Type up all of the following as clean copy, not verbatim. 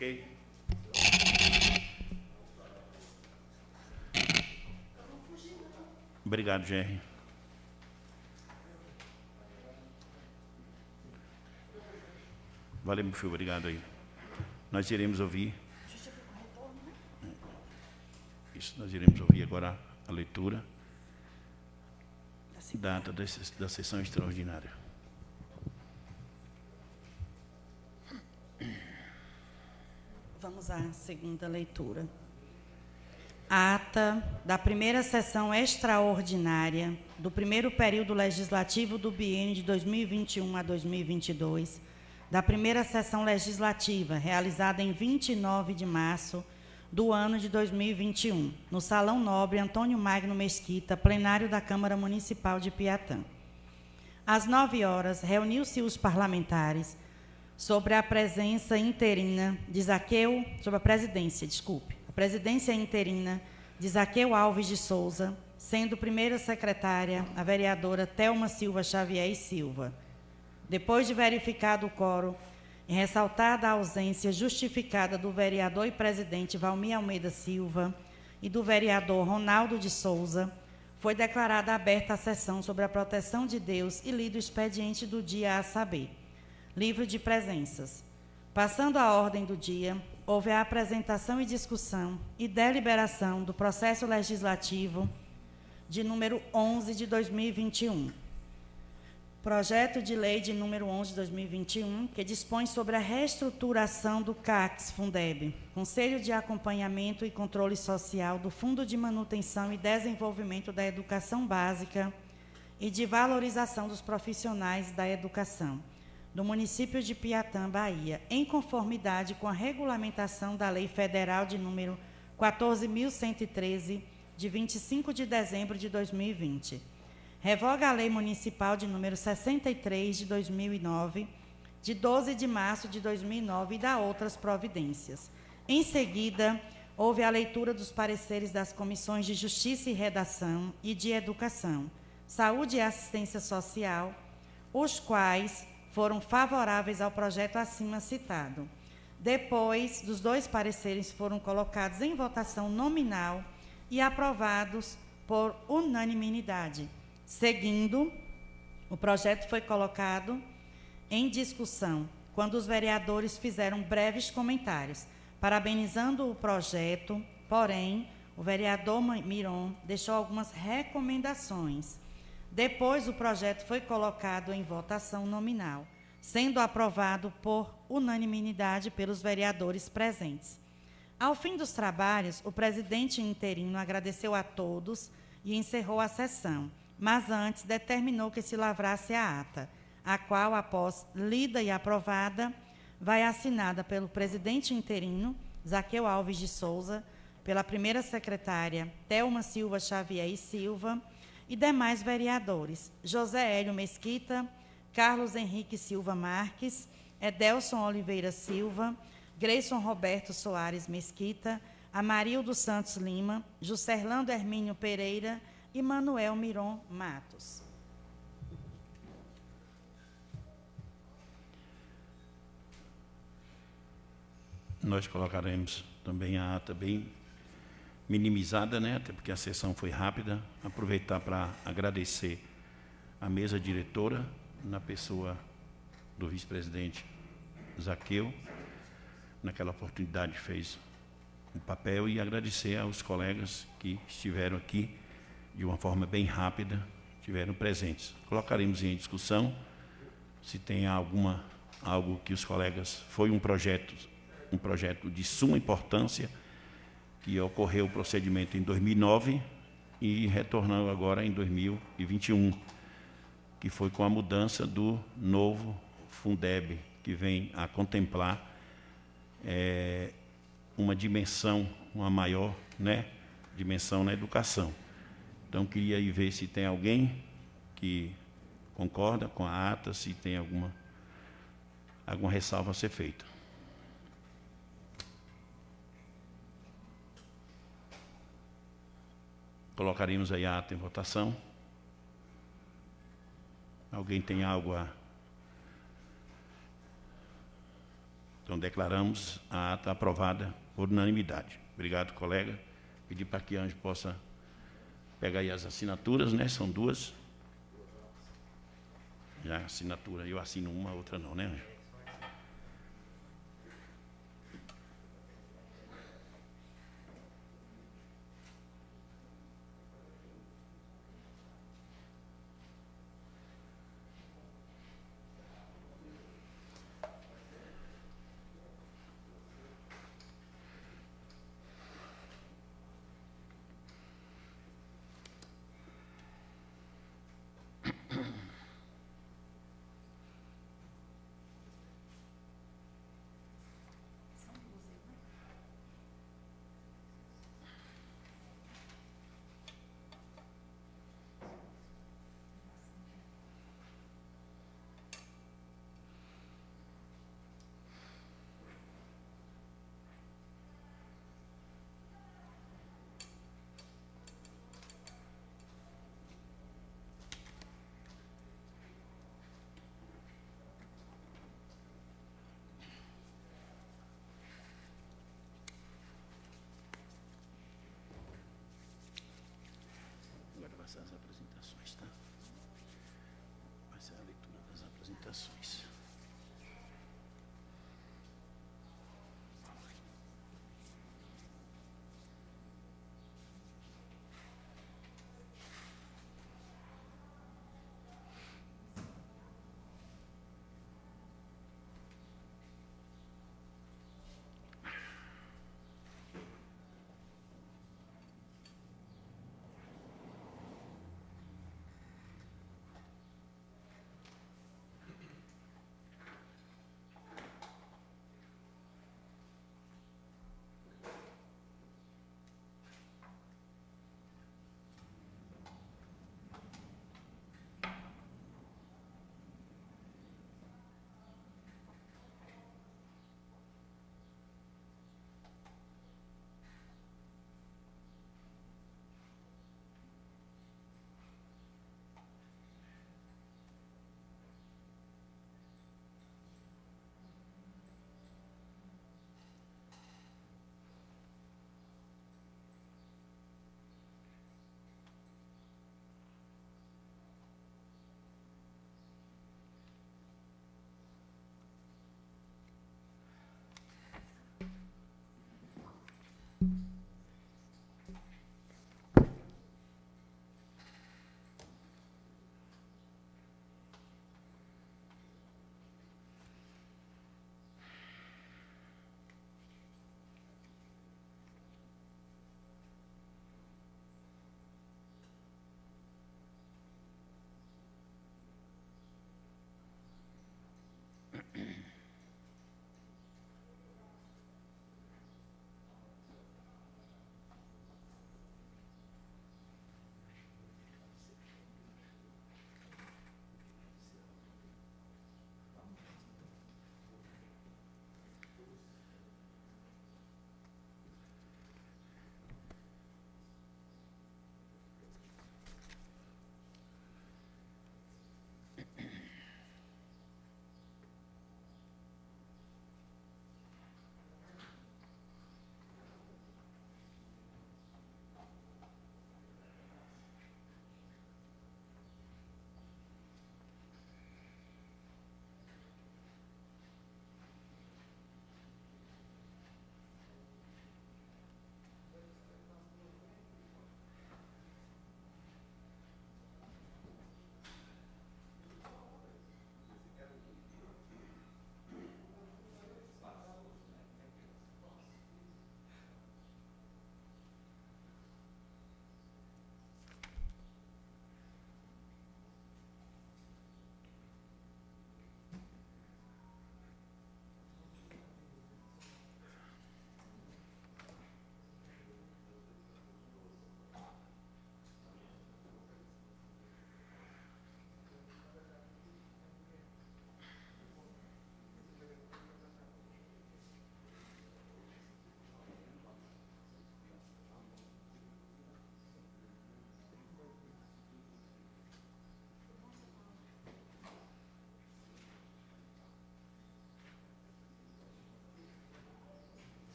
Ok? Obrigado, Jerry. Valeu, meu filho, obrigado aí. Nós iremos ouvir. Isso, nós iremos ouvir agora a leitura da ata da sessão extraordinária. Vamos à segunda leitura. A ata da primeira sessão extraordinária do primeiro período legislativo do biênio de 2021 a 2022, da primeira sessão legislativa, realizada em 29 de março do ano de 2021, no Salão Nobre Antônio Magno Mesquita, plenário da Câmara Municipal de Piatã. Às 9 horas, reuniu-se os parlamentares sobre a presença interina de Zaqueu, sobre a presidência, desculpe, a presidência interina de Zaqueu Alves de Souza, sendo primeira secretária a vereadora Thelma Silva Xavier e Silva. Depois de verificado o quórum e ressaltada a ausência justificada do vereador e presidente Valmir Almeida Silva e do vereador Ronaldo de Souza, foi declarada aberta a sessão sobre a proteção de Deus e lido o expediente do dia a saber. Livro de presenças. Passando à ordem do dia, houve a apresentação e discussão e deliberação do processo legislativo de número 11 de 2021. Projeto de lei de número 11 de 2021, que dispõe sobre a reestruturação do CACS Fundeb, Conselho de Acompanhamento e Controle Social do Fundo de Manutenção e Desenvolvimento da Educação Básica e de Valorização dos Profissionais da Educação, do município de Piatã, Bahia, em conformidade com a regulamentação da Lei Federal de número 14.113, de 25 de dezembro de 2020. Revoga a Lei Municipal de número 63, de 2009, de 12 de março de 2009 e dá outras providências. Em seguida, houve a leitura dos pareceres das comissões de Justiça e Redação e de Educação, Saúde e Assistência Social, os quais foram favoráveis ao projeto acima citado. Depois dos dois pareceres foram colocados em votação nominal e aprovados por unanimidade. Seguindo, o projeto foi colocado em discussão, quando os vereadores fizeram breves comentários, parabenizando o projeto, porém, o vereador Miron deixou algumas recomendações. Depois, o projeto foi colocado em votação nominal, sendo aprovado por unanimidade pelos vereadores presentes. Ao fim dos trabalhos, o presidente interino agradeceu a todos e encerrou a sessão, mas antes determinou que se lavrasse a ata, a qual, após lida e aprovada, vai assinada pelo presidente interino, Zaqueu Alves de Souza, pela primeira secretária, Thelma Silva Xavier e Silva, e demais vereadores, José Hélio Mesquita, Carlos Henrique Silva Marques, Edelson Oliveira Silva, Greyson Roberto Soares Mesquita, Amarildo Santos Lima, Juscerlando Hermínio Pereira e Manuel Miron Matos. Nós colocaremos também a ata bem minimizada, né? Até porque a sessão foi rápida. Aproveitar para agradecer a mesa diretora, na pessoa do vice-presidente Zaqueu, naquela oportunidade fez o papel, e agradecer aos colegas que estiveram aqui de uma forma bem rápida, estiveram presentes. Colocaremos em discussão se tem algo que os colegas... Foi um projeto de suma importância, que ocorreu o procedimento em 2009 e retornou agora em 2021, que foi com a mudança do novo Fundeb, que vem a contemplar uma dimensão, uma maior, né, dimensão na educação. Então, queria aí ver se tem alguém que concorda com a ata, se tem alguma ressalva a ser feita. Colocaremos aí a ata em votação. Alguém tem algo a Então, declaramos a ata aprovada por unanimidade. Obrigado, colega. Pedir para que a Anjo possa pegar aí as assinaturas, né? São duas. Já a assinatura, eu assino uma, a outra não, né, Anjo? Agora vai ser as apresentações, tá? Vai ser a leitura das apresentações.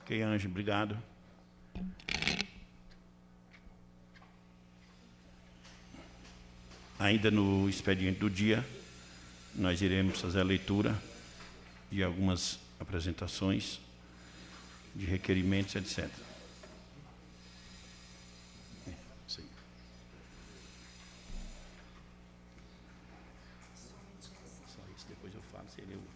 Ok, Anjo, obrigado. Ainda no expediente do dia, nós iremos fazer a leitura de algumas apresentações de requerimentos, etc. Sim. Só isso, depois eu falo, se ele é outro.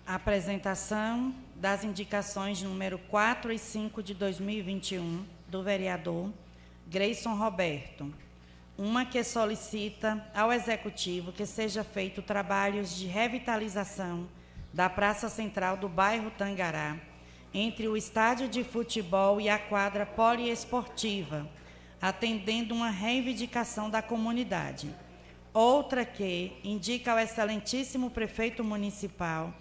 Apresentação das indicações número 4 e 5 de 2021 do vereador Greyson Roberto. Uma que solicita ao Executivo que seja feito trabalhos de revitalização da Praça Central do bairro Tangará, entre o estádio de futebol e a quadra poliesportiva, atendendo uma reivindicação da comunidade. Outra que indica ao excelentíssimo prefeito municipal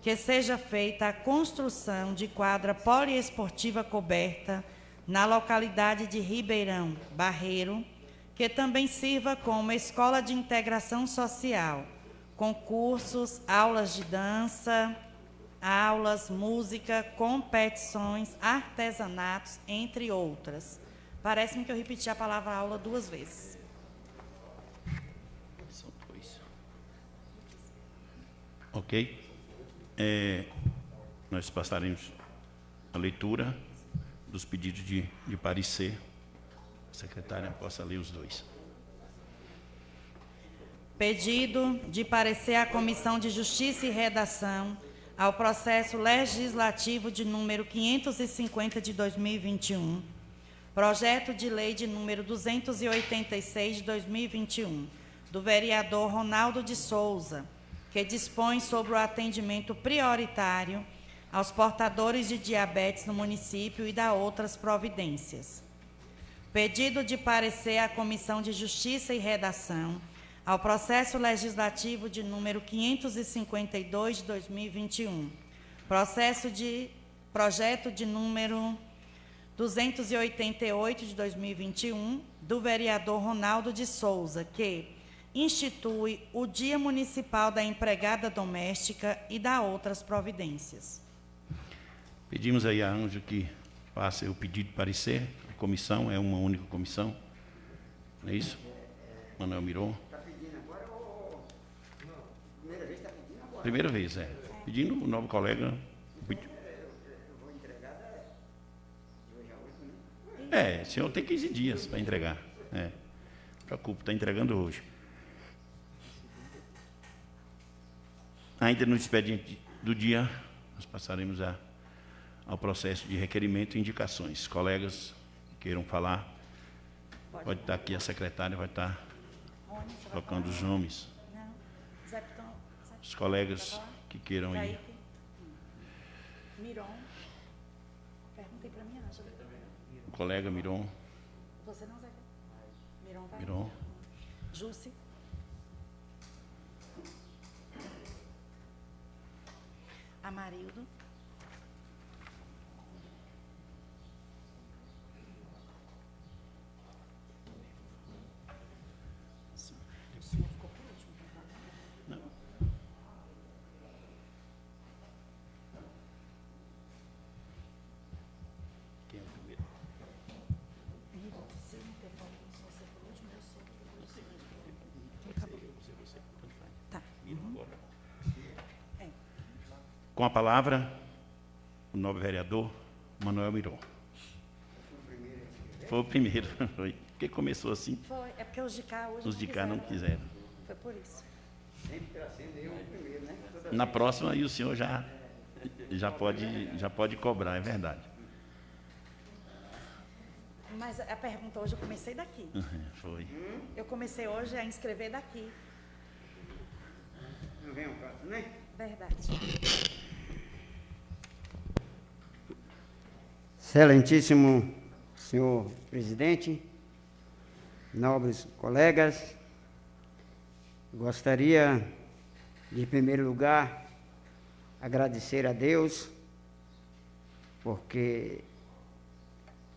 que seja feita a construção de quadra poliesportiva coberta na localidade de Ribeirão Barreiro, que também sirva como escola de integração social, com cursos, aulas de dança, aulas, música, competições, artesanatos, entre outras. Parece-me que eu repeti a palavra aula 2 vezes. São 2. Ok? Nós passaremos a leitura dos pedidos de parecer. A secretária possa ler os 2. Pedido de parecer à Comissão de Justiça e Redação ao processo legislativo de número 550 de 2021, projeto de lei de número 286 de 2021, do vereador Ronaldo de Souza, que dispõe sobre o atendimento prioritário aos portadores de diabetes no município e da outras providências. Pedido de parecer à Comissão de Justiça e Redação ao processo legislativo de número 552 de 2021, projeto de número 288 de 2021, do vereador Ronaldo de Souza, que institui o Dia Municipal da Empregada Doméstica e da outras providências. Pedimos aí a Anjo que passe o pedido de parecer. A comissão é uma única comissão. Não é isso? Manuel Miron. Está pedindo agora ou... Não, primeira vez está pedindo agora. Primeira vez, é. Pedindo o novo colega. Eu vou entregar de hoje a 8, né? O senhor tem 15 dias para entregar. Não se preocupe, está entregando hoje. Ainda no expediente do dia, nós passaremos ao processo de requerimento e indicações. Colegas que queiram falar, pode estar aqui, a secretária vai estar colocando os nomes. Os colegas que queiram ir. Miron. Perguntei para mim, Ângela. O colega Miron. Você não, Zé? Miron vai? Miron. Jússi. Amarildo. O senhor ficou por último, Não. Quem é o primeiro? Se não tem problema, se você por último, eu sou por último. Você. Tanto faz. Tá. Mira agora. É. Com a palavra, o novo vereador Manuel Miron. Foi o primeiro. Foi. Porque começou assim. Foi. É porque os de cá hoje Os de cá não quiseram. Foi por isso. Sempre trazendo eu o primeiro, né? Toda Na próxima, aí o senhor já pode cobrar, é verdade. Mas a pergunta hoje eu comecei daqui. Foi. Eu comecei hoje a inscrever daqui. Não vem o próximo, né? Verdade. Excelentíssimo senhor presidente, nobres colegas, gostaria de, em primeiro lugar, agradecer a Deus, porque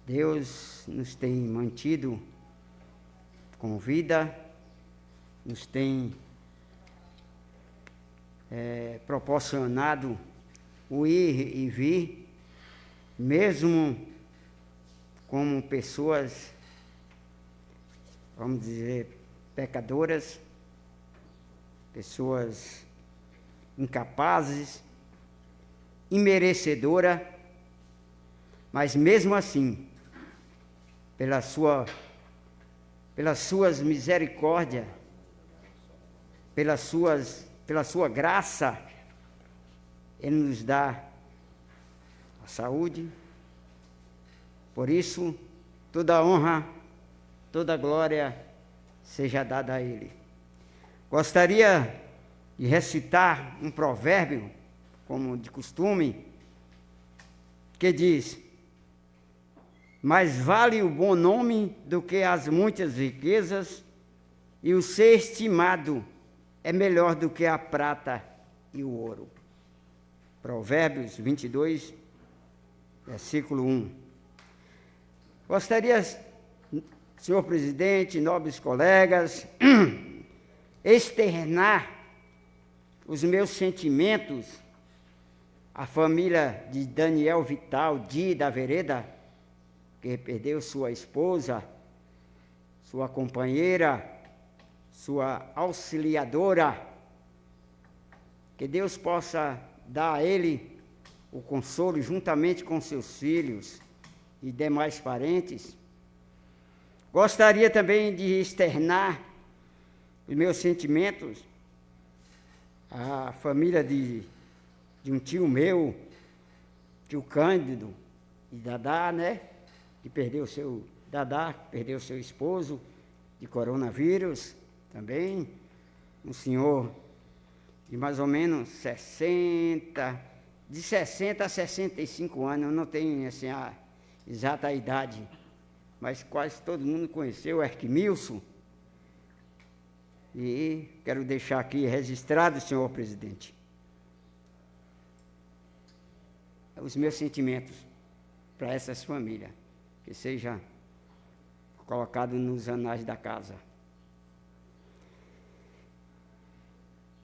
Deus nos tem mantido com vida, nos tem proporcionado o ir e vir, mesmo como pessoas, vamos dizer, pecadoras, pessoas incapazes, imerecedoras, mas mesmo assim, pelas suas misericórdias, pela sua graça, Ele nos dá a saúde. Por isso, toda honra, toda glória seja dada a Ele. Gostaria de recitar um provérbio, como de costume, que diz: mais vale o bom nome do que as muitas riquezas, e o ser estimado é melhor do que a prata e o ouro. Provérbios 22, versículo 1. Gostaria, senhor presidente, nobres colegas, externar os meus sentimentos à família de Daniel Vital Di da Vereda, que perdeu sua esposa, sua companheira, sua auxiliadora. Que Deus possa dar a ele o consolo juntamente com seus filhos e demais parentes. Gostaria também de externar os meus sentimentos à família de um tio meu, tio Cândido e Dadá, né? Que perdeu perdeu seu esposo de coronavírus também, um senhor de mais ou menos 60 a 65 anos, eu não tenho assim, a exata idade, mas quase todo mundo conheceu Erquimilson. E quero deixar aqui registrado, senhor presidente, os meus sentimentos para essas famílias, que seja colocado nos anais da casa.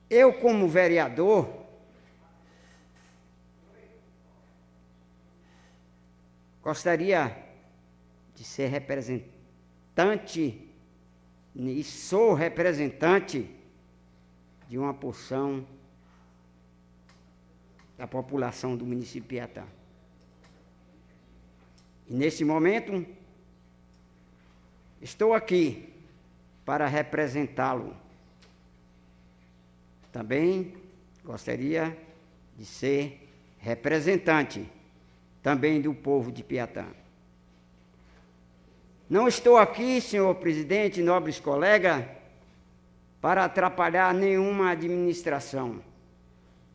Eu, como vereador, gostaria de ser representante, e sou representante de uma porção da população do município de Piatã. E nesse momento, estou aqui para representá-lo. Também gostaria de ser representante também do povo de Piatã. Não estou aqui, senhor presidente, nobres colegas, para atrapalhar nenhuma administração.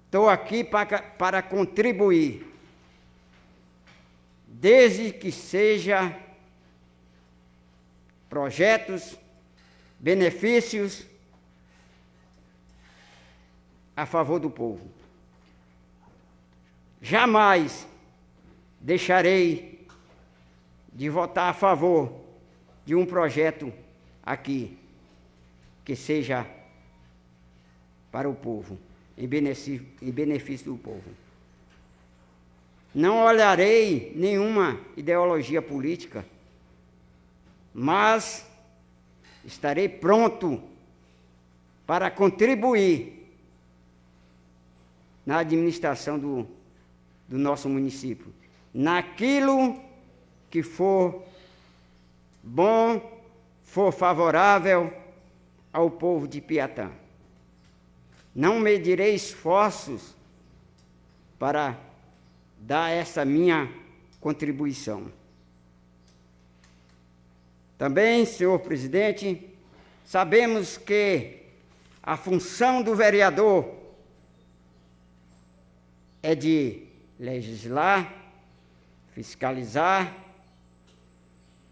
Estou aqui para contribuir, desde que seja projetos, benefícios a favor do povo. Jamais deixarei de votar a favor de um projeto aqui que seja para o povo, em benefício do povo. Não olharei nenhuma ideologia política, mas estarei pronto para contribuir na administração do nosso município, naquilo que for bom, for favorável ao povo de Piatã. Não medirei esforços para dar essa minha contribuição. Também, senhor presidente, sabemos que a função do vereador é de legislar, fiscalizar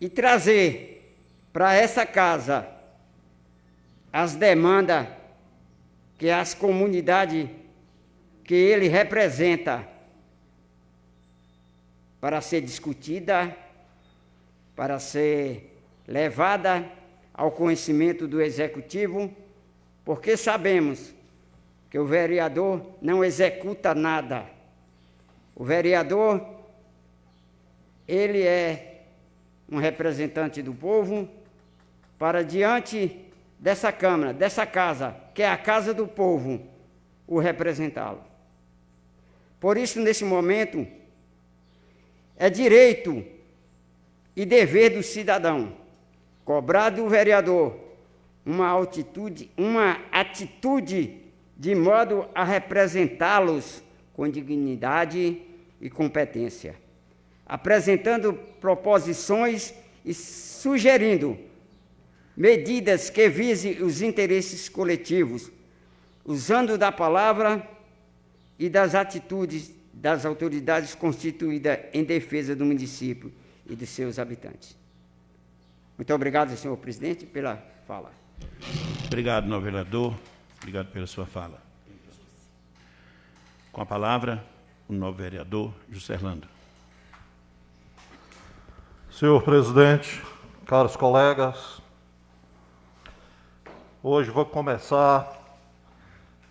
e trazer para essa casa as demandas que as comunidades que ele representa para ser discutida, para ser levada ao conhecimento do Executivo, porque sabemos que o vereador não executa nada. O vereador, ele é um representante do povo para diante dessa Câmara, dessa casa, que é a casa do povo, o representá-lo. Por isso, nesse momento, é direito e dever do cidadão cobrar do vereador uma atitude de modo a representá-los com dignidade e competência, apresentando proposições e sugerindo medidas que visem os interesses coletivos, usando da palavra e das atitudes das autoridades constituídas em defesa do município e de seus habitantes. Muito obrigado, senhor presidente, pela fala. Obrigado, novo vereador. Obrigado pela sua fala. Com a palavra, o novo vereador José Orlando. Senhor presidente, caros colegas, hoje vou começar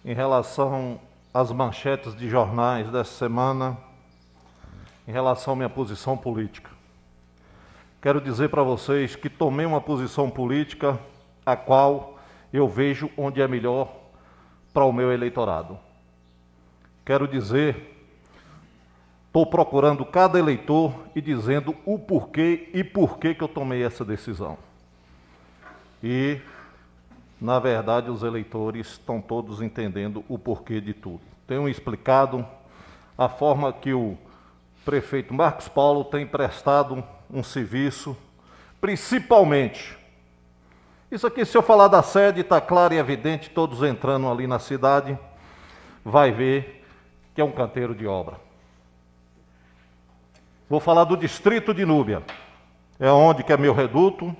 em relação às manchetes de jornais dessa semana, em relação à minha posição política. Quero dizer para vocês que tomei uma posição política a qual eu vejo onde é melhor para o meu eleitorado. Quero dizer, estou procurando cada eleitor e dizendo o porquê e por que eu tomei essa decisão. E, na verdade, os eleitores estão todos entendendo o porquê de tudo. Tenho explicado a forma que o prefeito Marcos Paulo tem prestado um serviço, principalmente. Isso aqui, se eu falar da sede, está claro e evidente, todos entrando ali na cidade, vai ver que é um canteiro de obra. Vou falar do distrito de Núbia, é onde que é meu reduto,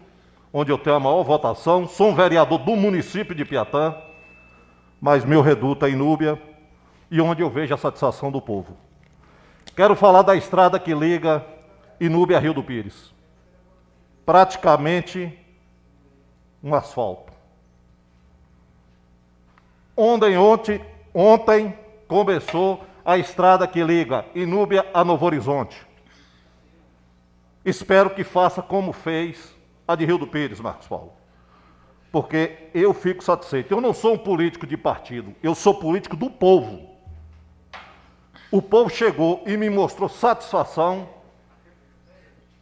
onde eu tenho a maior votação, sou um vereador do município de Piatã, mas meu reduto é em Núbia, e onde eu vejo a satisfação do povo. Quero falar da estrada que liga Inúbia a Rio do Pires. Praticamente um asfalto. Ontem começou a estrada que liga Inúbia a Novo Horizonte. Espero que faça como fez a de Rio do Pires, Marcos Paulo. Porque eu fico satisfeito. Eu não sou um político de partido, eu sou político do povo. O povo chegou e me mostrou satisfação,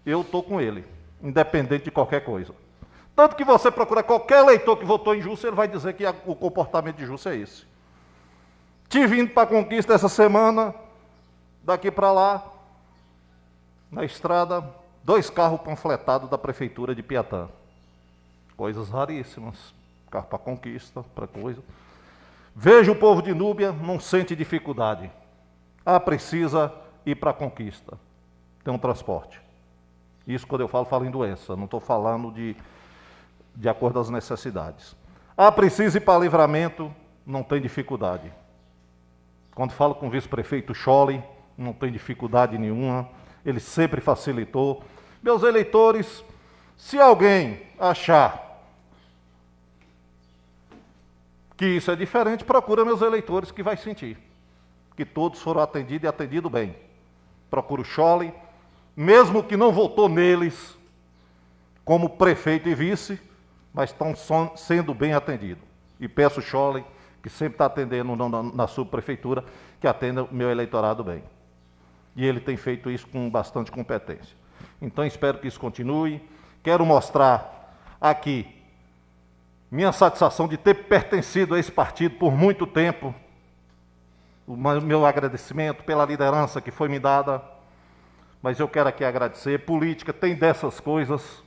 eu estou com ele, independente de qualquer coisa. Tanto que você procura qualquer eleitor que votou em Jussa, ele vai dizer que o comportamento de Jussa é esse. Tive indo para a Conquista essa semana, daqui para lá, na estrada, 2 carros panfletados da Prefeitura de Piatã. Coisas raríssimas, carro para Conquista, para coisa. Vejo o povo de Núbia, não sente dificuldade. Precisa ir para a Conquista. Tem um transporte. Isso quando eu falo em doença, não estou falando de acordo às necessidades. Precisa ir para Livramento, não tem dificuldade. Quando falo com o vice-prefeito Scholle, não tem dificuldade nenhuma, ele sempre facilitou. Meus eleitores, se alguém achar que isso é diferente, procura meus eleitores que vai sentir. Que todos foram atendidos e atendidos bem. Procuro o Scholle, mesmo que não votou neles como prefeito e vice, mas estão sendo bem atendidos. E peço o Scholle, que sempre está atendendo na subprefeitura, que atenda o meu eleitorado bem. E ele tem feito isso com bastante competência. Então, espero que isso continue. Quero mostrar aqui minha satisfação de ter pertencido a esse partido por muito tempo, o meu agradecimento pela liderança que foi me dada, mas eu quero aqui agradecer. Política tem dessas coisas,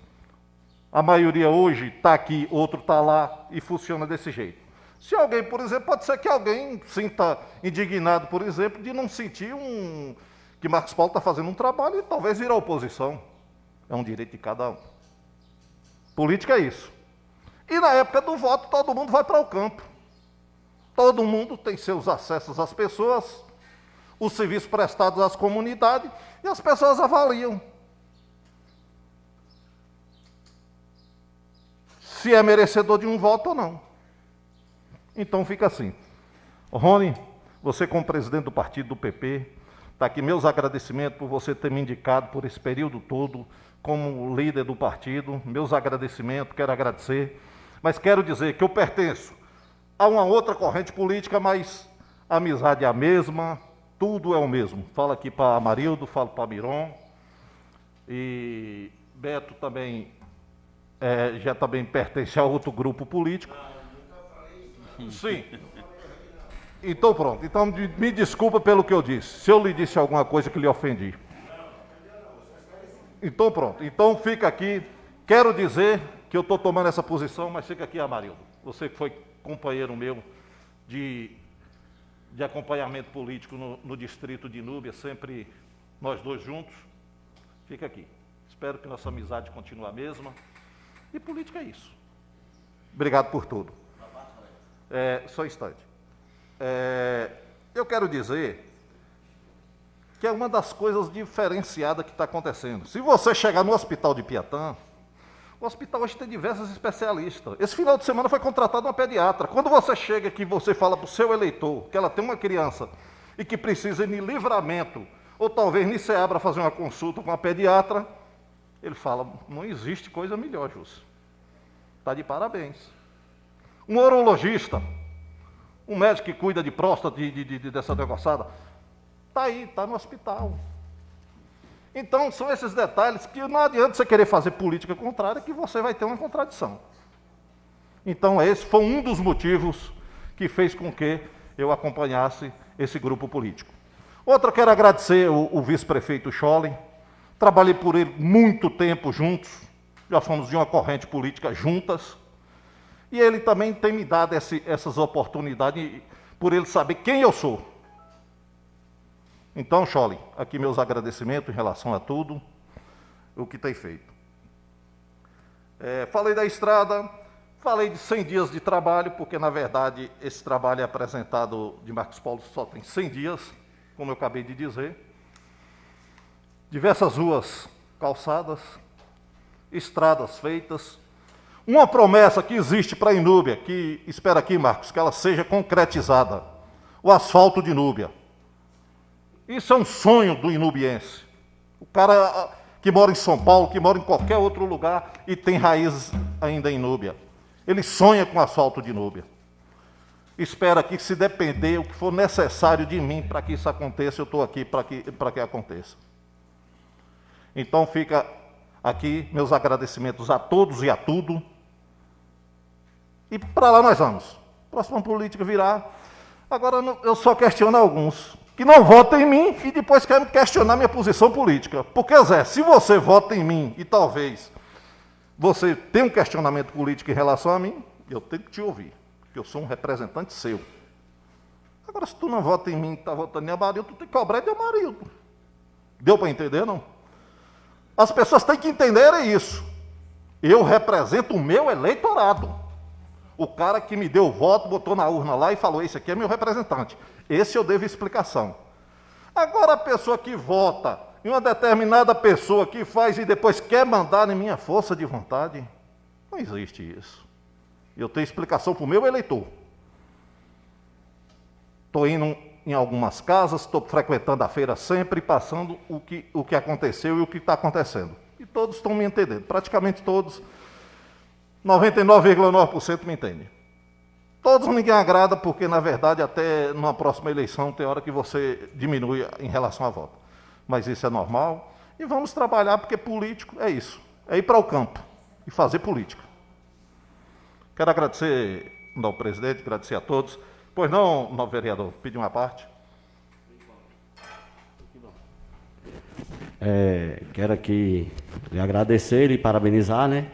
a maioria hoje está aqui, outro está lá, e funciona desse jeito. Se alguém, por exemplo, pode ser que alguém sinta indignado, por exemplo, de não sentir que Marcos Paulo está fazendo um trabalho e talvez ir à oposição. É um direito de cada um. Política é isso. E na época do voto, todo mundo vai para o campo. Todo mundo tem seus acessos às pessoas, os serviços prestados às comunidades, e as pessoas avaliam. se é merecedor de um voto ou não. Então fica assim. Rony, você como presidente do partido do PP, está aqui meus agradecimentos por você ter me indicado por esse período todo como líder do partido, meus agradecimentos, quero agradecer, mas quero dizer que eu pertenço a uma outra corrente política, mas a amizade é a mesma, tudo é o mesmo. Falo aqui para Amarildo, falo para Miron, e Beto também já também pertence a outro grupo político. Sim. Então pronto, então me desculpa pelo que eu disse, se eu lhe disse alguma coisa que lhe ofendi. Então pronto, então fica aqui, quero dizer que eu estou tomando essa posição, mas fica aqui, Amarildo, você que foi companheiro meu de acompanhamento político no distrito de Inúbia, sempre nós dois juntos, fica aqui. Espero que nossa amizade continue a mesma, e política é isso. Obrigado por tudo. Só um instante. Eu quero dizer que é uma das coisas diferenciadas que está acontecendo. Se você chegar no hospital de Piatã, o hospital hoje tem diversos especialistas. Esse final de semana foi contratada uma pediatra. Quando você chega aqui, você fala para o seu eleitor que ela tem uma criança e que precisa ir em Livramento, ou talvez em Ceabra fazer uma consulta com a pediatra, ele fala, não existe coisa melhor, Júcio. Está de parabéns. Um urologista, um médico que cuida de próstata, dessa negociada, está aí, está no hospital. Então, são esses detalhes que não adianta você querer fazer política contrária, que você vai ter uma contradição. Então, esse foi um dos motivos que fez com que eu acompanhasse esse grupo político. Outra, quero agradecer o vice-prefeito Schollen. Trabalhei por ele muito tempo juntos, já fomos de uma corrente política juntas, e ele também tem me dado essas oportunidades, por ele saber quem eu sou. Então, Schollen, aqui meus agradecimentos em relação a tudo o que tem feito. Falei da estrada, falei de 100 dias de trabalho, porque, na verdade, esse trabalho é apresentado de Marcos Paulo só tem 100 dias, como eu acabei de dizer. Diversas ruas calçadas, estradas feitas. Uma promessa que existe para a Inúbia, que espera aqui, Marcos, que ela seja concretizada. O asfalto de Inúbia. Isso é um sonho do inubiense. O cara que mora em São Paulo, que mora em qualquer outro lugar e tem raízes ainda em Inúbia. Ele sonha com o asfalto de Inúbia. Espera que, se depender o que for necessário de mim para que isso aconteça, eu estou aqui para que aconteça. Então fica aqui meus agradecimentos a todos e a tudo. E para lá nós vamos. Próxima política virá. Agora eu só questiono alguns que não votam em mim e depois querem questionar minha posição política. Porque, Zé, se você vota em mim e talvez você tenha um questionamento político em relação a mim, eu tenho que te ouvir, porque eu sou um representante seu. Agora, se tu não vota em mim e está votando em Amarildo, tu tem que cobrar de Amarildo. Deu para entender, não? As pessoas têm que entender isso. Eu represento o meu eleitorado. O cara que me deu o voto, botou na urna lá e falou, esse aqui é meu representante. Esse eu devo explicação. Agora, a pessoa que vota em uma determinada pessoa que faz e depois quer mandar em minha força de vontade, não existe isso. Eu tenho explicação para o meu eleitor. Estou indo em algumas casas, estou frequentando a feira sempre, passando o que aconteceu e o que está acontecendo. E todos estão me entendendo, praticamente todos, 99,9% me entendem. Todos ninguém agrada, porque, na verdade, até numa próxima eleição tem hora que você diminui em relação à voto. Mas isso é normal. E vamos trabalhar, porque político é isso. É ir para o campo e fazer política. Quero agradecer ao presidente, agradecer a todos. Pois não, vereador, pedir uma parte. Quero aqui lhe agradecer e parabenizar, né?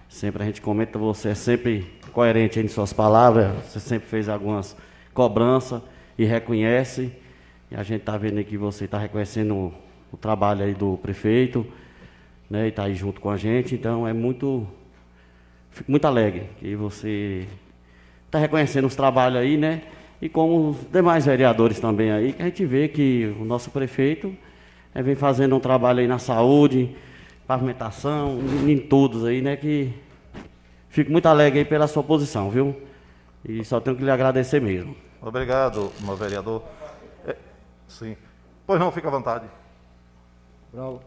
Sempre a gente comenta, você é sempre coerente em suas palavras, você sempre fez algumas cobranças e reconhece. E a gente está vendo aí que você está reconhecendo o trabalho aí do prefeito, né? E está aí junto com a gente, então fico muito alegre que você está reconhecendo os trabalhos aí, né? E como os demais vereadores também aí, que a gente vê que o nosso prefeito vem fazendo um trabalho aí na saúde, pavimentação, em todos aí, né? Que fico muito alegre aí pela sua posição, viu? E só tenho que lhe agradecer mesmo. Obrigado, meu vereador. Sim. Pois não, fica à vontade. Bravo.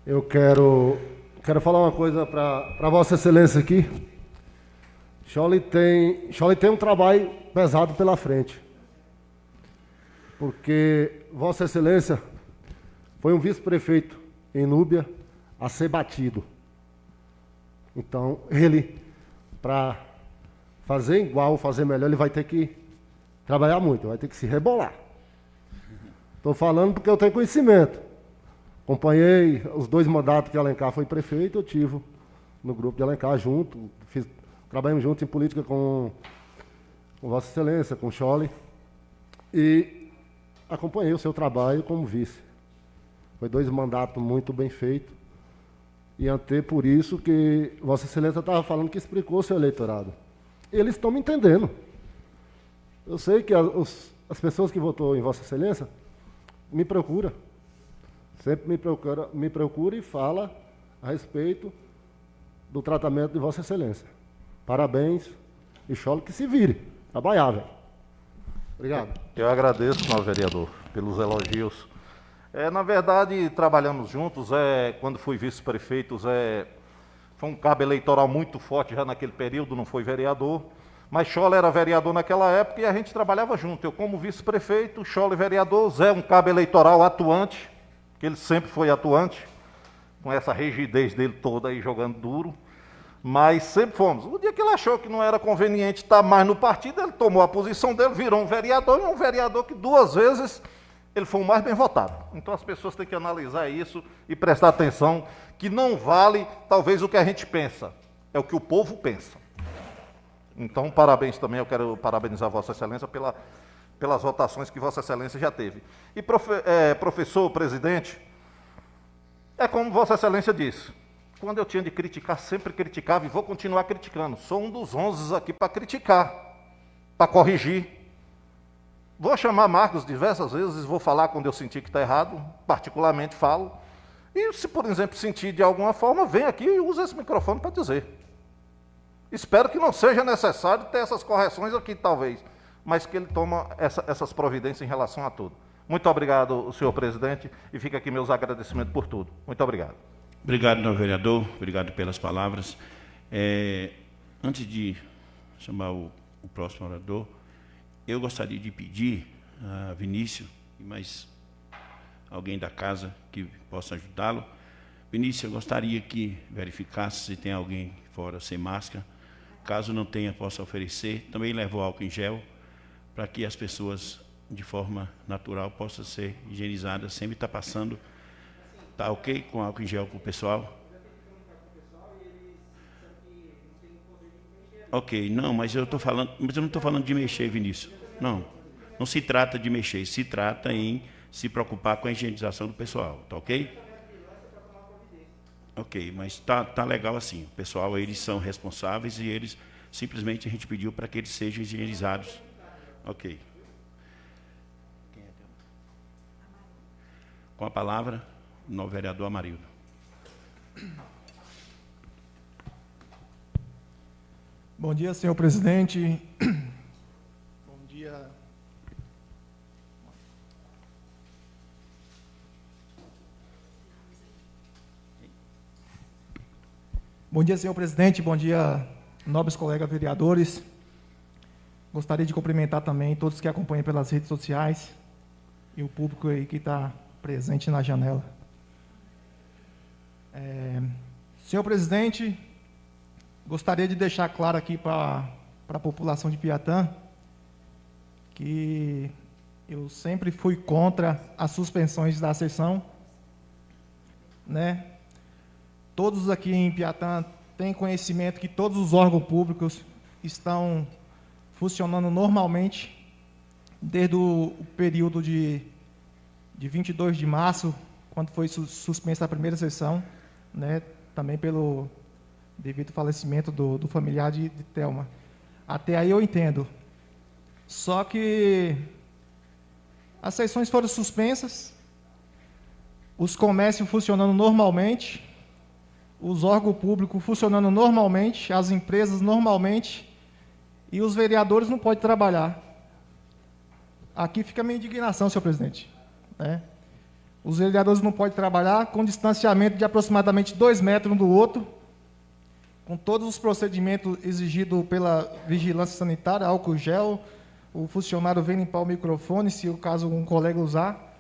Eu quero falar uma coisa para Vossa Excelência aqui. Scholle tem um trabalho pesado pela frente. Porque Vossa Excelência foi um vice-prefeito em Núbia a ser batido. Então, ele, para fazer igual, fazer melhor, ele vai ter que trabalhar muito, vai ter que se rebolar. Estou falando porque eu tenho conhecimento. Acompanhei os 2 mandatos que Alencar foi prefeito, eu tive no grupo de Alencar junto, trabalhamos junto em política com Vossa Excelência, com o Scholle, e acompanhei o seu trabalho como vice. Foi 2 mandatos muito bem feitos, e até por isso que Vossa Excelência estava falando que explicou o seu eleitorado. Eles estão me entendendo. Eu sei que as pessoas que votou em Vossa Excelência me procuram. Sempre me procura e fala a respeito do tratamento de Vossa Excelência. Parabéns, e Scholle que se vire, trabalhar, velho. Obrigado. Eu agradeço, meu vereador, pelos elogios. Na verdade, trabalhamos juntos, quando fui vice-prefeito, foi um cabo eleitoral muito forte já naquele período, não foi vereador, mas Scholle era vereador naquela época e a gente trabalhava junto. Eu como vice-prefeito, Scholle vereador, Zé um cabo eleitoral atuante, que ele sempre foi atuante, com essa rigidez dele toda aí jogando duro, mas sempre fomos. O dia que ele achou que não era conveniente estar mais no partido, ele tomou a posição dele, virou um vereador, e um vereador que 2 vezes ele foi o mais bem votado. Então as pessoas têm que analisar isso e prestar atenção que não vale talvez o que a gente pensa, é o que o povo pensa. Então parabéns também, eu quero parabenizar Vossa Excelência pelas votações que Vossa Excelência já teve. E professor, presidente, é como Vossa Excelência disse, quando eu tinha de criticar, sempre criticava e vou continuar criticando. Sou um dos 11 aqui para criticar, para corrigir. Vou chamar Marcos diversas vezes, vou falar quando eu sentir que está errado, particularmente falo. E se, por exemplo, sentir de alguma forma, vem aqui e usa esse microfone para dizer. Espero que não seja necessário ter essas correções aqui, talvez, mas que ele toma essas providências em relação a tudo. Muito obrigado, senhor presidente, e fica aqui meus agradecimentos por tudo. Muito obrigado. Obrigado, meu vereador. Obrigado pelas palavras. Antes de chamar o próximo orador, eu gostaria de pedir a Vinícius, e mais alguém da casa que possa ajudá-lo. Vinícius, eu gostaria que verificasse se tem alguém fora sem máscara. Caso não tenha, possa oferecer. Também levou álcool em gel, para que as pessoas, de forma natural, possam ser higienizadas, sempre está passando. Está ok com álcool em gel para o pessoal? Ok, não, mas eu não estou falando de mexer, Vinícius. Não se trata de mexer, se trata em se preocupar com a higienização do pessoal, tá ok? Ok, mas tá legal assim. O pessoal, eles são responsáveis e eles, simplesmente a gente pediu para que eles sejam higienizados. Ok. Com a palavra, o novo vereador Amarildo. Bom dia, senhor presidente. Bom dia. Bom dia, senhor presidente. Bom dia, nobres colegas vereadores. Gostaria de cumprimentar também todos que acompanham pelas redes sociais e o público aí que está presente na janela. Senhor presidente, gostaria de deixar claro aqui para a população de Piatã que eu sempre fui contra as suspensões da sessão, né? Todos aqui em Piatã têm conhecimento que todos os órgãos públicos estão funcionando normalmente desde o período de 22 de março, quando foi suspensa a primeira sessão, né? Também pelo devido ao falecimento do familiar de Thelma. Até aí eu entendo. Só que as sessões foram suspensas, os comércios funcionando normalmente, os órgãos públicos funcionando normalmente, as empresas normalmente, e os vereadores não podem trabalhar. Aqui fica a minha indignação, senhor presidente. Né? Os vereadores não podem trabalhar com distanciamento de aproximadamente 2 metros um do outro, com todos os procedimentos exigidos pela vigilância sanitária, álcool gel, o funcionário vem limpar o microfone, se o caso um colega usar,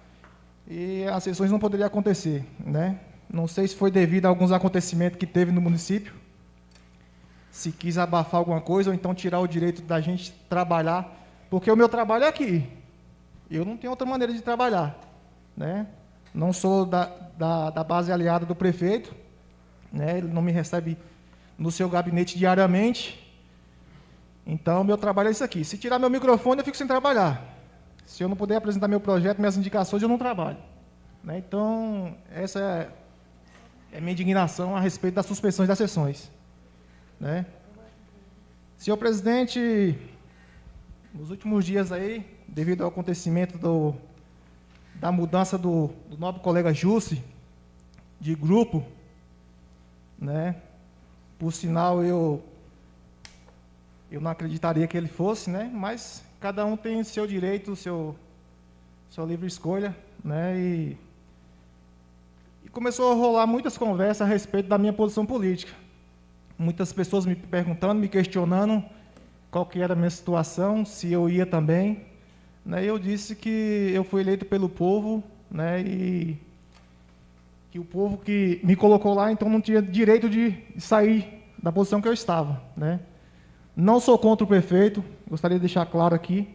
e as sessões não poderiam acontecer. Né? Não sei se foi devido a alguns acontecimentos que teve no município, se quis abafar alguma coisa, ou então tirar o direito da gente trabalhar, porque o meu trabalho é aqui. Eu não tenho outra maneira de trabalhar. Né? Não sou da base aliada do prefeito, né? Ele não me recebe no seu gabinete diariamente. Então, meu trabalho é isso aqui. Se tirar meu microfone, eu fico sem trabalhar. Se eu não puder apresentar meu projeto, minhas indicações, eu não trabalho. Né? Então, essa é a minha indignação a respeito das suspensões das sessões. Né? Senhor presidente, nos últimos dias aí, devido ao acontecimento da mudança do nobre colega Jussi de grupo, né? Por sinal, eu não acreditaria que ele fosse, né? Mas cada um tem seu direito, sua livre escolha, né? E começou a rolar muitas conversas a respeito da minha posição política. Muitas pessoas me perguntando, me questionando qual que era a minha situação, se eu ia também. Né? Eu disse que eu fui eleito pelo povo, né? E que o povo que me colocou lá, então não tinha direito de sair da posição que eu estava. Né? Não sou contra o prefeito, gostaria de deixar claro aqui,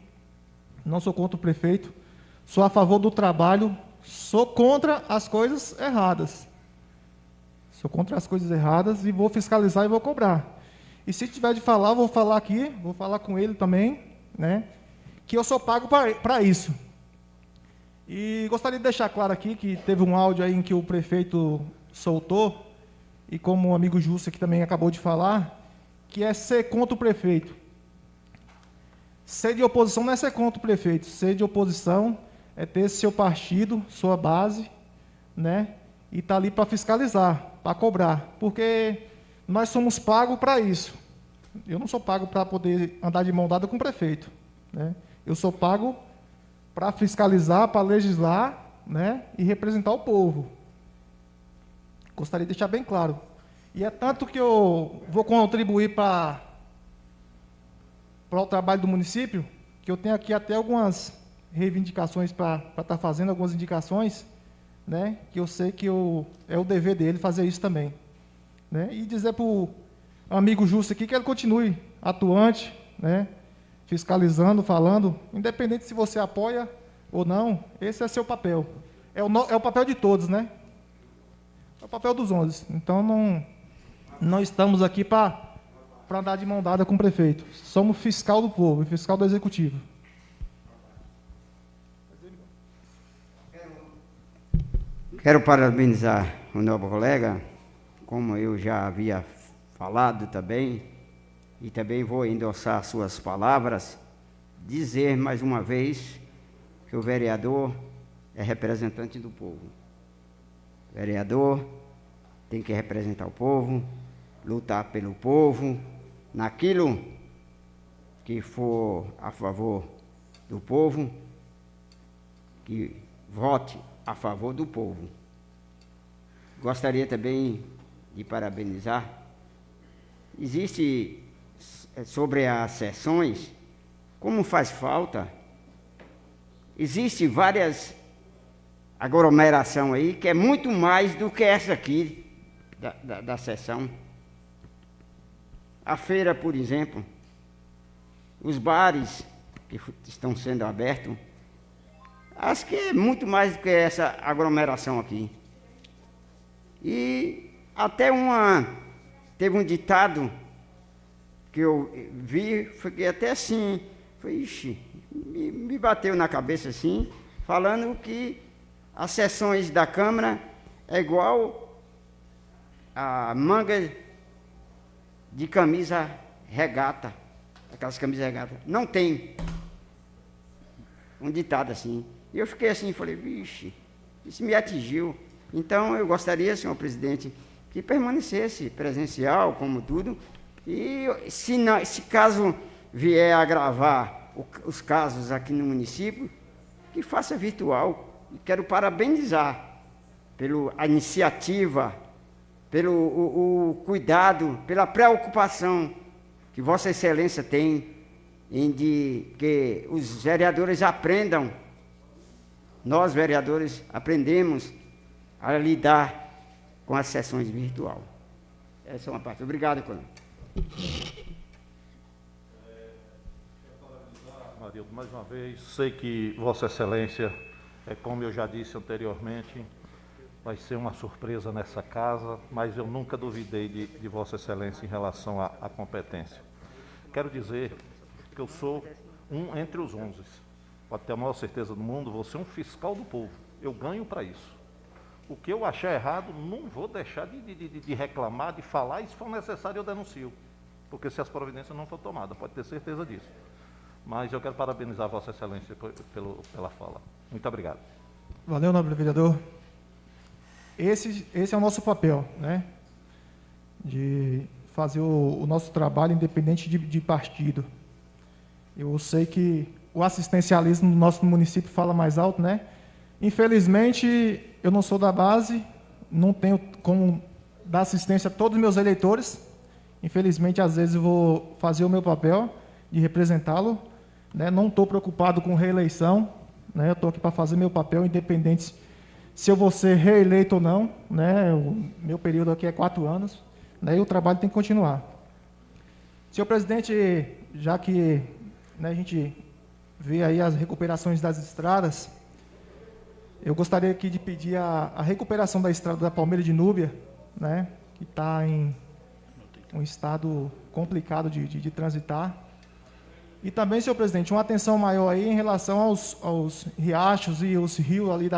não sou contra o prefeito, sou a favor do trabalho, sou contra as coisas erradas. Sou contra as coisas erradas e vou fiscalizar e vou cobrar. E se tiver de falar, vou falar aqui, vou falar com ele também, né? Que eu sou pago para isso. E gostaria de deixar claro aqui que teve um áudio aí em que o prefeito soltou, e como o amigo Justo aqui também acabou de falar, que é ser contra o prefeito. Ser de oposição não é ser contra o prefeito, ser de oposição é ter seu partido, sua base, né? E estar ali para fiscalizar, para cobrar, porque nós somos pagos para isso. Eu não sou pago para poder andar de mão dada com o prefeito, né? Eu sou pago para fiscalizar, para legislar, né? E representar o povo. Gostaria de deixar bem claro. E é tanto que eu vou contribuir para o trabalho do município, que eu tenho aqui até algumas reivindicações para estar fazendo, algumas indicações, né? Que eu sei que é o dever dele fazer isso também. Né? E dizer para o amigo Justo aqui que ele continue atuante, né? Fiscalizando, falando, independente se você apoia ou não, esse é seu papel. É o papel de todos, né? É o papel dos 11. Então, não estamos aqui para andar de mão dada com o prefeito. Somos fiscal do povo e fiscal do executivo. Quero parabenizar o novo colega, como eu já havia falado também, e também vou endossar suas palavras, dizer mais uma vez que o vereador é representante do povo. O vereador tem que representar o povo, lutar pelo povo, naquilo que for a favor do povo, que vote a favor do povo. Gostaria também de parabenizar. Existe, sobre as sessões, como faz falta, existe várias aglomerações aí, que é muito mais do que essa aqui, da sessão. A feira, por exemplo, os bares que estão sendo abertos, acho que é muito mais do que essa aglomeração aqui. E até teve um ditado que eu vi, foi até assim, me bateu na cabeça assim, falando que as sessões da Câmara é igual a manga de camisa regata, aquelas camisas regata. Não tem um ditado assim. E eu fiquei assim, falei, vixe, isso me atingiu. Então, eu gostaria, senhor presidente, que permanecesse presencial, como tudo, e se caso vier a agravar os casos aqui no município, que faça virtual. E quero parabenizar pela iniciativa, pelo o cuidado, pela preocupação que Vossa Excelência tem em que os vereadores aprendam, nós vereadores aprendemos a lidar com as sessões virtual. Essa é uma parte. Obrigado, Coronel. Marildo, mais uma vez, sei que Vossa Excelência, como eu já disse anteriormente, vai ser uma surpresa nessa casa, mas eu nunca duvidei de Vossa Excelência em relação à competência. Quero dizer que eu sou um entre os 11. Pode ter a maior certeza do mundo, vou ser um fiscal do povo. Eu ganho para isso. O que eu achar errado, não vou deixar de reclamar, de falar, e se for necessário eu denuncio. Porque se as providências não forem tomadas, pode ter certeza disso. Mas eu quero parabenizar Vossa Excelência pela fala. Muito obrigado. Valeu, nobre vereador. Esse é o nosso papel, né? De fazer o nosso trabalho independente de partido. Eu sei que o assistencialismo no nosso município fala mais alto, né? Infelizmente, eu não sou da base, não tenho como dar assistência a todos os meus eleitores. Infelizmente, às vezes eu vou fazer o meu papel de representá-lo, né? Não estou preocupado com reeleição, né? Eu estou aqui para fazer meu papel, independente se eu vou ser reeleito ou não, né? O meu período aqui é 4 anos, né? E o trabalho tem que continuar. Senhor presidente, já que, né, a gente vê aí as recuperações das estradas, eu gostaria aqui de pedir a recuperação da estrada da Palmeira de Núbia, né? Que está em um estado complicado de transitar. E também, senhor presidente, uma atenção maior aí em relação aos riachos e os rios ali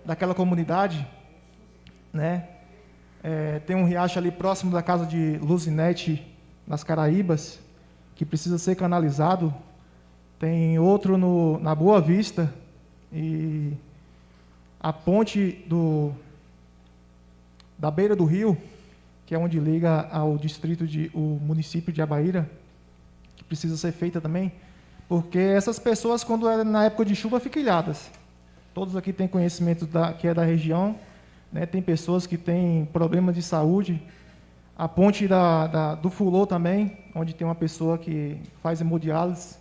daquela comunidade, né? Tem um riacho ali próximo da casa de Luzinete, nas Caraíbas, que precisa ser canalizado. Tem outro na Boa Vista, e a ponte da beira do rio, que é onde liga ao o município de Abaíra, que precisa ser feita também, porque essas pessoas, quando é na época de chuva, ficam ilhadas. Todos aqui têm conhecimento que é da região, né? Tem pessoas que têm problemas de saúde. A ponte do Fulô também, onde tem uma pessoa que faz hemodiálise,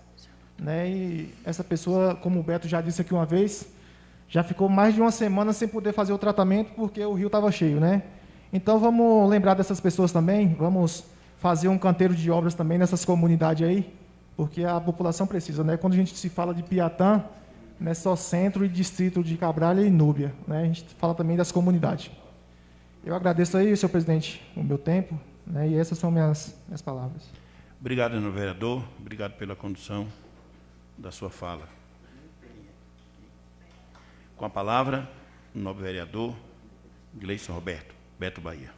né? E essa pessoa, como o Beto já disse aqui uma vez, já ficou mais de uma semana sem poder fazer o tratamento porque o rio estava cheio, né? Então vamos lembrar dessas pessoas também, vamos fazer um canteiro de obras também nessas comunidades aí, porque a população precisa, né? Quando a gente se fala de Piatã, não é só centro e distrito de Cabralha e Núbia, né? A gente fala também das comunidades. Eu agradeço aí, senhor presidente, o meu tempo, né? E essas são minhas palavras. Obrigado, senhor vereador. Obrigado pela condução da sua fala. Com a palavra, o nobre vereador Gleison Roberto, Beto Bahia.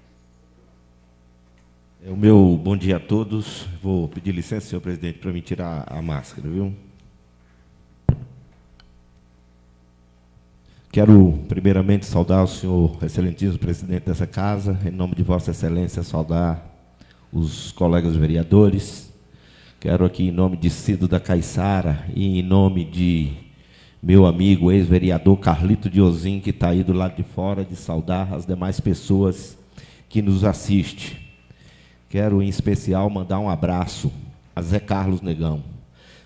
O meu bom dia a todos. Vou pedir licença, senhor presidente, para me tirar a máscara, viu? Quero, primeiramente, saudar o senhor excelentíssimo presidente dessa casa, em nome de Vossa Excelência, saudar os colegas vereadores. Quero aqui, em nome de Cido da Caiçara e em nome de meu amigo ex-vereador Carlito Diozin, que está aí do lado de fora, de saudar as demais pessoas que nos assistem. Quero, em especial, mandar um abraço a Zé Carlos Negão.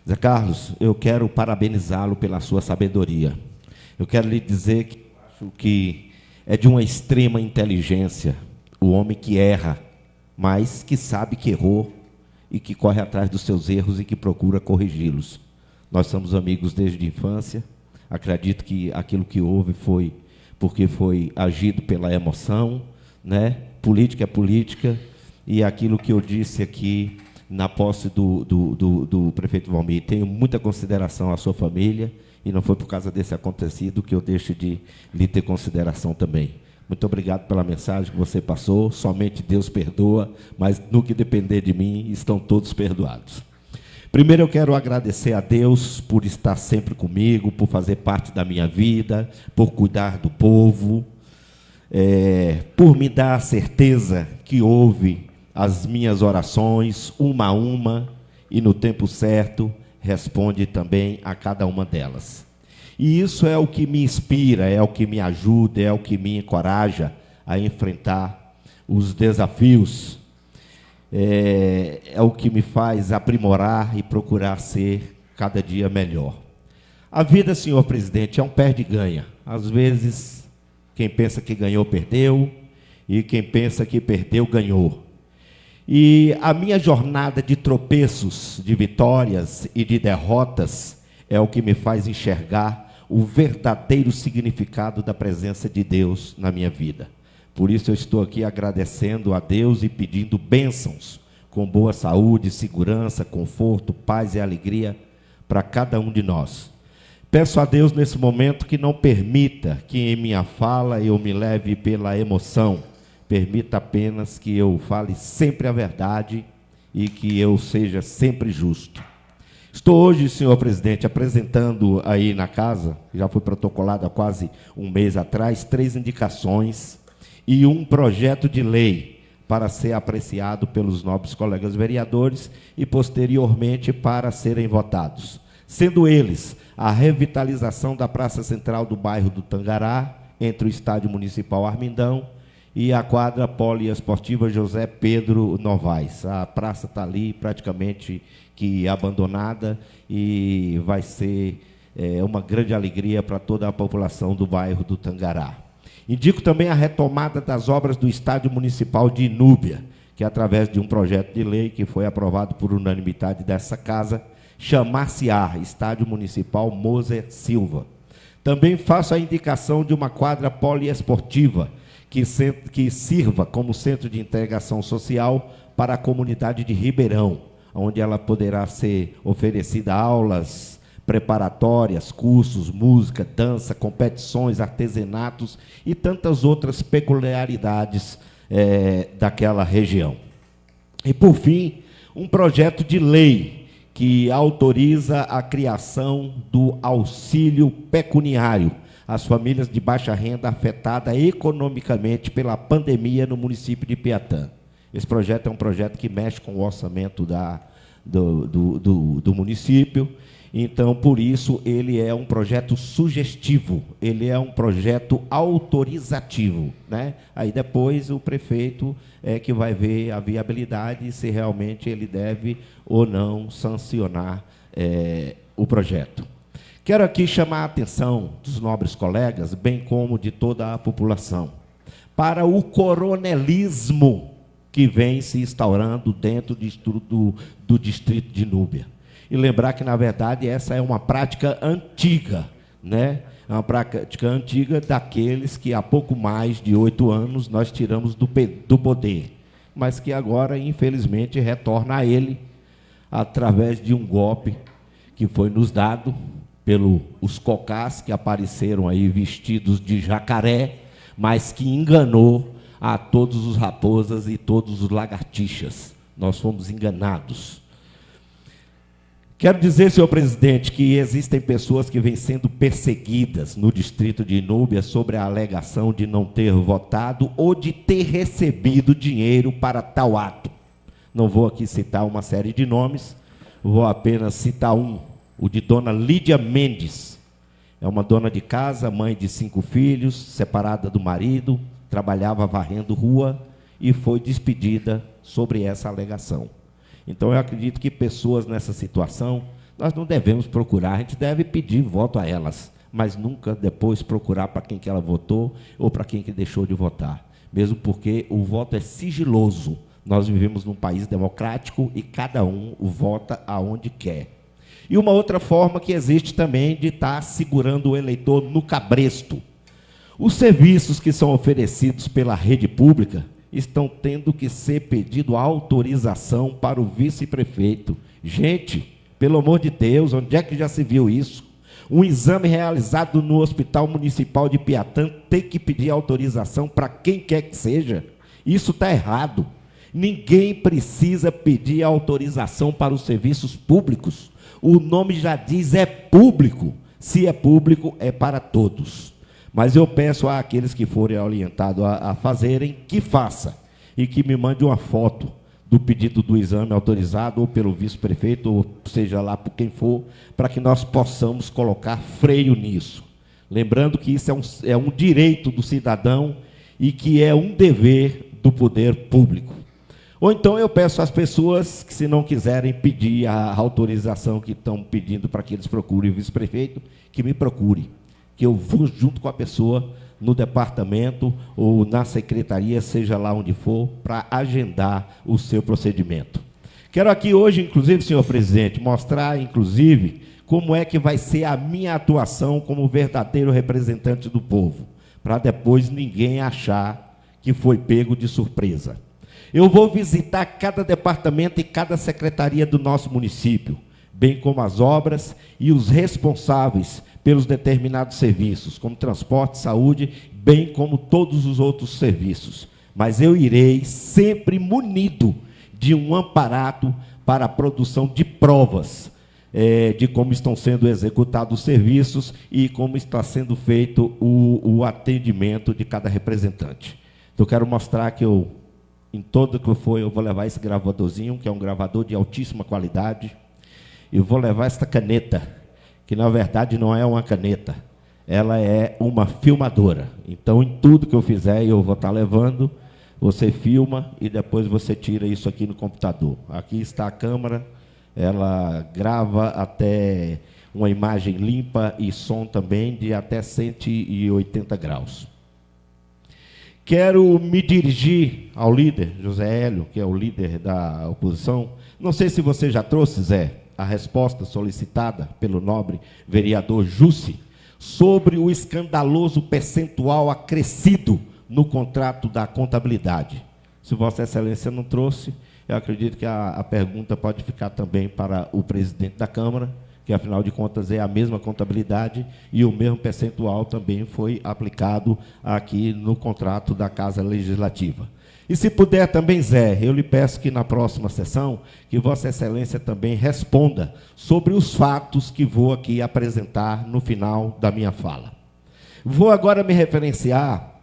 Zé Carlos, eu quero parabenizá-lo pela sua sabedoria. Eu quero lhe dizer que acho que é de uma extrema inteligência o homem que erra, mas que sabe que errou e que corre atrás dos seus erros e que procura corrigi-los. Nós somos amigos desde a infância. Acredito que aquilo que houve foi porque foi agido pela emoção, né? Política é política, e aquilo que eu disse aqui na posse do prefeito Valmir, tenho muita consideração à sua família, e não foi por causa desse acontecido que eu deixo de lhe ter consideração também. Muito obrigado pela mensagem que você passou. Somente Deus perdoa, mas no que depender de mim, estão todos perdoados. Primeiro eu quero agradecer a Deus por estar sempre comigo, por fazer parte da minha vida, por cuidar do povo. por me dar a certeza que ouve as minhas orações, uma a uma, e no tempo certo responde também a cada uma delas. E isso é o que me inspira, é o que me ajuda, é o que me encoraja a enfrentar os desafios, é o que me faz aprimorar e procurar ser cada dia melhor. A vida, senhor presidente, é um perde-ganha. Às vezes, quem pensa que ganhou, perdeu, e quem pensa que perdeu, ganhou. E a minha jornada de tropeços, de vitórias e de derrotas é o que me faz enxergar o verdadeiro significado da presença de Deus na minha vida. Por isso eu estou aqui agradecendo a Deus e pedindo bênçãos, com boa saúde, segurança, conforto, paz e alegria para cada um de nós. Peço a Deus nesse momento que não permita que em minha fala eu me leve pela emoção, permita apenas que eu fale sempre a verdade e que eu seja sempre justo. Estou hoje, senhor presidente, apresentando aí na casa, já foi protocolado há quase um mês atrás, 3 indicações e um projeto de lei para ser apreciado pelos nobres colegas vereadores e posteriormente para serem votados. Sendo eles a revitalização da Praça Central do bairro do Tangará, entre o Estádio Municipal Armindão e a quadra poliesportiva José Pedro Novaes. A praça está ali praticamente que abandonada e vai ser uma grande alegria para toda a população do bairro do Tangará. Indico também a retomada das obras do Estádio Municipal de Inúbia, que através de um projeto de lei que foi aprovado por unanimidade dessa casa, chamar-se-á Estádio Municipal Moser Silva. Também faço a indicação de uma quadra poliesportiva que sirva como centro de integração social para a comunidade de Ribeirão, onde ela poderá ser oferecida aulas preparatórias, cursos, música, dança, competições, artesanatos e tantas outras peculiaridades daquela região. E, por fim, um projeto de lei que autoriza a criação do auxílio pecuniário às famílias de baixa renda afetadas economicamente pela pandemia no município de Piatã. Esse projeto é um projeto que mexe com o orçamento do município, então, por isso, ele é um projeto sugestivo, ele é um projeto autorizativo, né? Aí depois o prefeito é que vai ver a viabilidade se realmente ele deve ou não sancionar o projeto. Quero aqui chamar a atenção dos nobres colegas, bem como de toda a população, para o coronelismo que vem se instaurando dentro do distrito de Inúbia. E lembrar que, na verdade, essa é uma prática antiga, né? É uma prática antiga daqueles que há pouco mais de 8 anos nós tiramos do poder, mas que agora, infelizmente, retorna a ele através de um golpe que foi nos dado pelos cocás que apareceram aí vestidos de jacaré, mas que enganou a todos os raposas e todos os lagartixas. Nós fomos enganados. Quero dizer, senhor presidente, que existem pessoas que vêm sendo perseguidas no distrito de Inúbia sobre a alegação de não ter votado ou de ter recebido dinheiro para tal ato. Não vou aqui citar uma série de nomes, vou apenas citar um, o de dona Lídia Mendes. É uma dona de casa, mãe de 5 filhos, separada do marido, trabalhava varrendo rua e foi despedida sobre essa alegação. Então, eu acredito que pessoas nessa situação, nós não devemos procurar, a gente deve pedir voto a elas, mas nunca depois procurar para quem que ela votou ou para quem que deixou de votar, mesmo porque o voto é sigiloso. Nós vivemos num país democrático e cada um vota aonde quer. E uma outra forma que existe também de estar segurando o eleitor no cabresto. Os serviços que são oferecidos pela rede pública estão tendo que ser pedido autorização para o vice-prefeito. Gente, pelo amor de Deus, onde é que já se viu isso? Um exame realizado no Hospital Municipal de Piatã tem que pedir autorização para quem quer que seja. Isso está errado. Ninguém precisa pedir autorização para os serviços públicos. O nome já diz, é público. Se é público, é para todos. Mas eu peço àqueles que forem orientados a fazerem, que faça, e que me mande uma foto do pedido do exame autorizado, ou pelo vice-prefeito, ou seja lá por quem for, para que nós possamos colocar freio nisso. Lembrando que isso é um direito do cidadão e que é um dever do poder público. Ou então eu peço às pessoas que, se não quiserem pedir a autorização que estão pedindo para que eles procurem o vice-prefeito, que me procure, que eu vou junto com a pessoa no departamento ou na secretaria, seja lá onde for, para agendar o seu procedimento. Quero aqui hoje, inclusive, senhor presidente, mostrar, inclusive, como é que vai ser a minha atuação como verdadeiro representante do povo, para depois ninguém achar que foi pego de surpresa. Eu vou visitar cada departamento e cada secretaria do nosso município, bem como as obras e os responsáveis pelos determinados serviços, como transporte, saúde, bem como todos os outros serviços. Mas eu irei sempre munido de um amparato para a produção de provas de como estão sendo executados os serviços e como está sendo feito o atendimento de cada representante. Então, eu quero mostrar que em todo que eu for, eu vou levar esse gravadorzinho, que é um gravador de altíssima qualidade. Eu vou levar esta caneta, que na verdade não é uma caneta, ela é uma filmadora. Então, em tudo que eu fizer, eu vou estar levando, você filma e depois você tira isso aqui no computador. Aqui está a câmera, ela grava até uma imagem limpa e som também de até 180 graus. Quero me dirigir ao líder, José Hélio, que é o líder da oposição. Não sei se você já trouxe, Zé, a resposta solicitada pelo nobre vereador Jussi sobre o escandaloso percentual acrescido no contrato da contabilidade. Se Vossa Excelência não trouxe, eu acredito que a pergunta pode ficar também para o presidente da Câmara, que, afinal de contas, é a mesma contabilidade e o mesmo percentual também foi aplicado aqui no contrato da Casa Legislativa. E se puder também, Zé, eu lhe peço que na próxima sessão, que Vossa Excelência também responda sobre os fatos que vou aqui apresentar no final da minha fala. Vou agora me referenciar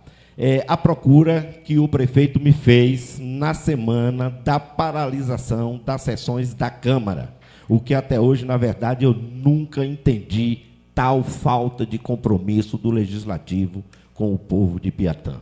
à procura que o prefeito me fez na semana da paralisação das sessões da Câmara, o que até hoje, na verdade, eu nunca entendi tal falta de compromisso do Legislativo com o povo de Piatã.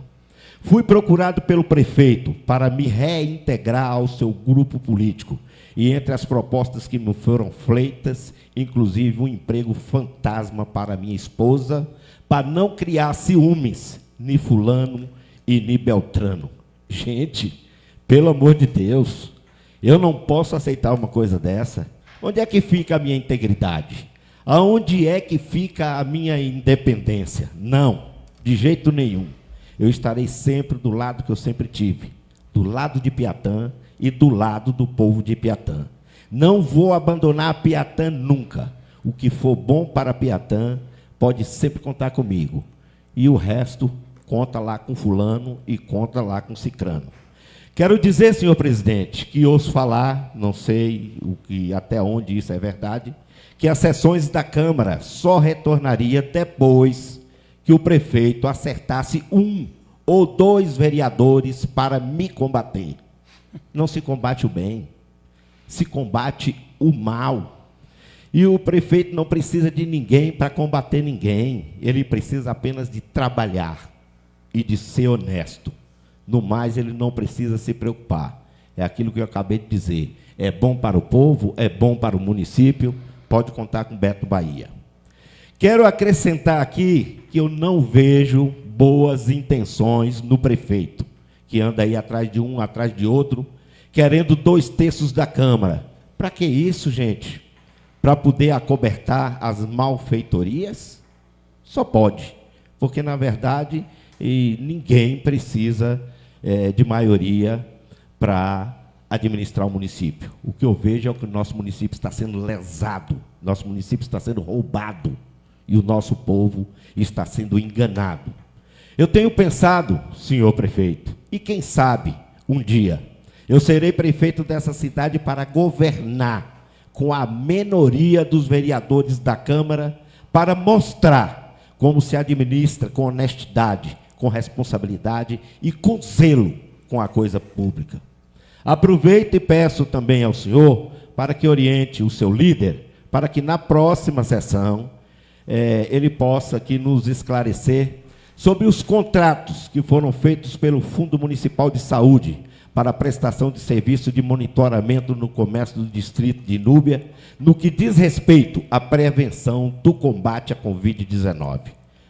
Fui procurado pelo prefeito para me reintegrar ao seu grupo político, e entre as propostas que me foram feitas, inclusive um emprego fantasma para minha esposa, para não criar ciúmes, nem fulano e nem beltrano. Gente, pelo amor de Deus, eu não posso aceitar uma coisa dessa. Onde é que fica a minha integridade? Aonde é que fica a minha independência? Não, de jeito nenhum. Eu estarei sempre do lado que eu sempre tive, do lado de Piatã e do lado do povo de Piatã. Não vou abandonar Piatã nunca. O que for bom para Piatã pode sempre contar comigo. E o resto, conta lá com fulano e conta lá com cicrano. Quero dizer, senhor presidente, que ouço falar, não sei até onde isso é verdade, que as sessões da Câmara só retornaria depois que o prefeito acertasse 1 ou 2 vereadores para me combater. Não se combate o bem, se combate o mal. E o prefeito não precisa de ninguém para combater ninguém, ele precisa apenas de trabalhar e de ser honesto. No mais, ele não precisa se preocupar. É aquilo que eu acabei de dizer. É bom para o povo, é bom para o município, pode contar com Beto Bahia. Quero acrescentar aqui que eu não vejo boas intenções no prefeito, que anda aí atrás de um, atrás de outro, querendo 2/3 da Câmara. Para que isso, gente? Para poder acobertar as malfeitorias? Só pode, porque, na verdade, ninguém precisa de maioria para administrar o município. O que eu vejo é que o nosso município está sendo lesado, nosso município está sendo roubado e o nosso povo está sendo enganado. Eu tenho pensado, senhor prefeito, e quem sabe, um dia, eu serei prefeito dessa cidade para governar com a minoria dos vereadores da Câmara, para mostrar como se administra com honestidade, com responsabilidade e com zelo com a coisa pública. Aproveito e peço também ao senhor para que oriente o seu líder, para que na próxima sessão ele possa aqui nos esclarecer sobre os contratos que foram feitos pelo Fundo Municipal de Saúde para a prestação de serviço de monitoramento no comércio do distrito de Inúbia, no que diz respeito à prevenção do combate à Covid-19.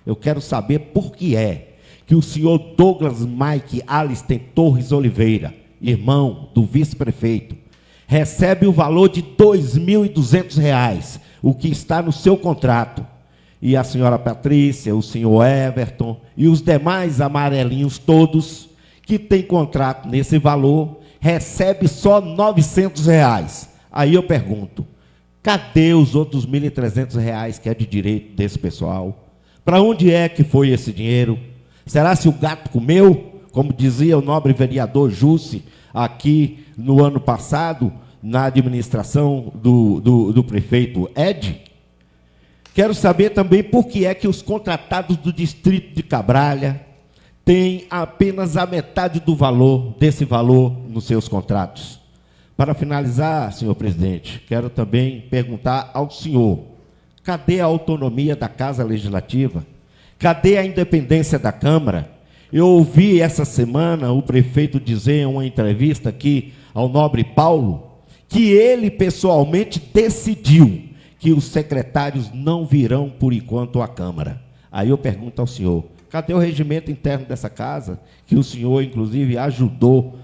Eu quero saber por que é que o senhor Douglas Mike Alisten Torres Oliveira, irmão do vice-prefeito, recebe o valor de R$ 2.200, o que está no seu contrato, e a senhora Patrícia, o senhor Everton e os demais amarelinhos todos que têm contrato nesse valor, recebe só R$ 900. Aí eu pergunto, cadê os outros R$ 1.300 que é de direito desse pessoal? Para onde é que foi esse dinheiro? Será se o gato comeu, como dizia o nobre vereador Jussi, aqui no ano passado, na administração do prefeito Ed? Quero saber também por que é que os contratados do distrito de Cabralha têm apenas a metade do valor, desse valor, nos seus contratos. Para finalizar, senhor presidente, quero também perguntar ao senhor, cadê a autonomia da Casa Legislativa? Cadê a independência da Câmara? Eu ouvi essa semana o prefeito dizer em uma entrevista aqui ao nobre Paulo que ele pessoalmente decidiu que os secretários não virão por enquanto à Câmara. Aí eu pergunto ao senhor, cadê o regimento interno dessa casa, que o senhor, inclusive, ajudou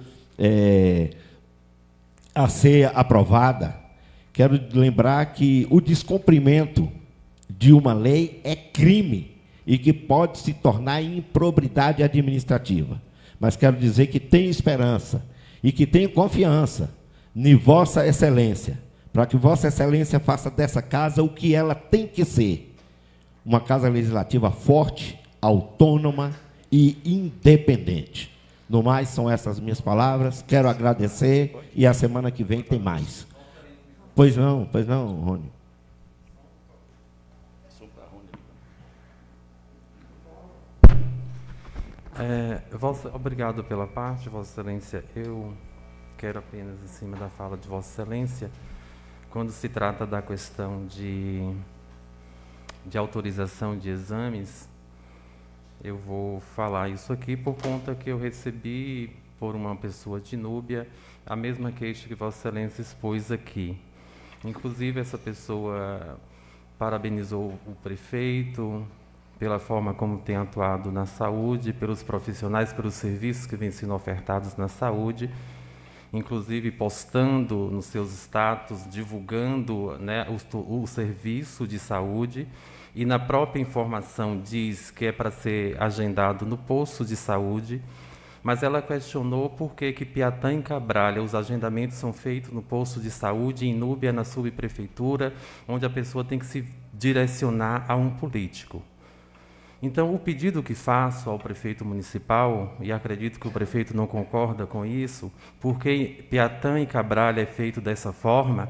a ser aprovada? Quero lembrar que o descumprimento de uma lei é crime e que pode se tornar improbidade administrativa. Mas quero dizer que tenho esperança e que tenho confiança em Vossa Excelência, para que Vossa Excelência faça dessa casa o que ela tem que ser, uma casa legislativa forte, autônoma e independente. No mais, são essas minhas palavras, quero agradecer e a semana que vem tem mais. Pois não, Rony. Obrigado pela parte, Vossa Excelência. Eu quero apenas, em cima da fala de Vossa Excelência, quando se trata da questão de autorização de exames, eu vou falar isso aqui por conta que eu recebi por uma pessoa de Inúbia a mesma queixa que Vossa Excelência expôs aqui. Inclusive, essa pessoa parabenizou o prefeito pela forma como tem atuado na saúde, pelos profissionais, pelos serviços que vêm sendo ofertados na saúde, inclusive postando nos seus status, divulgando, né, o serviço de saúde, e na própria informação diz que é para ser agendado no posto de saúde, mas ela questionou por que Piatã e Cabralha, os agendamentos são feitos no posto de saúde, em Inúbia, na subprefeitura, onde a pessoa tem que se direcionar a um político. Então, o pedido que faço ao prefeito municipal, e acredito que o prefeito não concorda com isso, porque Piatã e Cabralha é feito dessa forma,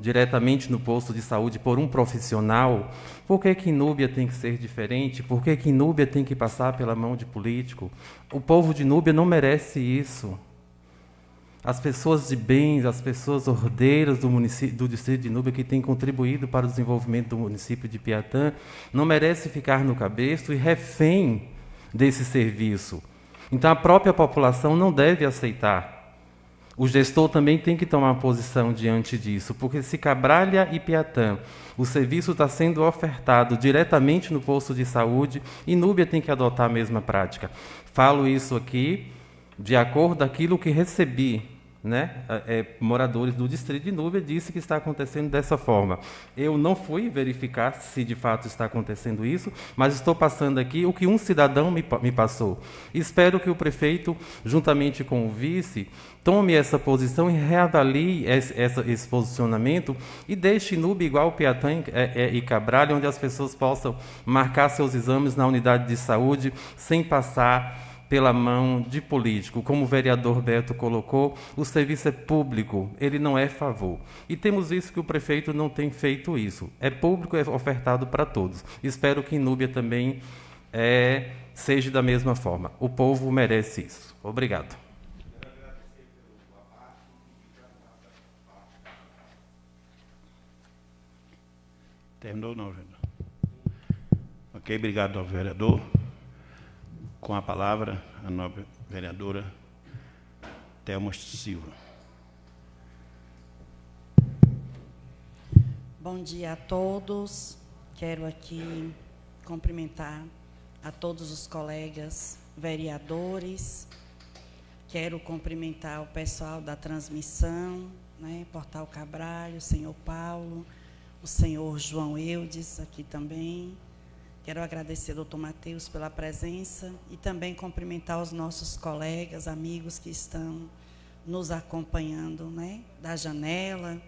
diretamente no posto de saúde por um profissional, por que Inúbia tem que ser diferente? Por que Inúbia tem que passar pela mão de político? O povo de Inúbia não merece isso. As pessoas de bens, as pessoas ordeiras do distrito de Inúbia, que têm contribuído para o desenvolvimento do município de Piatã, não merecem ficar no cabresto e refém desse serviço. Então, a própria população não deve aceitar. O gestor também tem que tomar posição diante disso, porque se Cabralha e Piatã, o serviço está sendo ofertado diretamente no posto de saúde, Inúbia tem que adotar a mesma prática. Falo isso aqui de acordo com aquilo que recebi, né? Moradores do distrito de Inúbia disse que está acontecendo dessa forma. Eu não fui verificar se de fato está acontecendo isso, mas estou passando aqui o que um cidadão me passou. Espero que o prefeito, juntamente com o vice, tome essa posição e reavalie esse posicionamento e deixe Inúbia igual Piatã e Cabralha, onde as pessoas possam marcar seus exames na unidade de saúde sem passar pela mão de político. Como o vereador Beto colocou, o serviço é público, ele não é favor. E temos visto que o prefeito não tem feito isso. É público, é ofertado para todos. Espero que em Núbia também seja da mesma forma. O povo merece isso. Obrigado. Terminou, não, vereador? Ok, obrigado ao vereador. Com a palavra, a nobre vereadora Thelma Silva. Bom dia a todos. Quero aqui cumprimentar a todos os colegas vereadores. Quero cumprimentar o pessoal da transmissão, né, Portal Cabral, o senhor Paulo, o senhor João Eudes aqui também. Quero agradecer ao doutor Matheus pela presença e também cumprimentar os nossos colegas, amigos que estão nos acompanhando, né, da janela,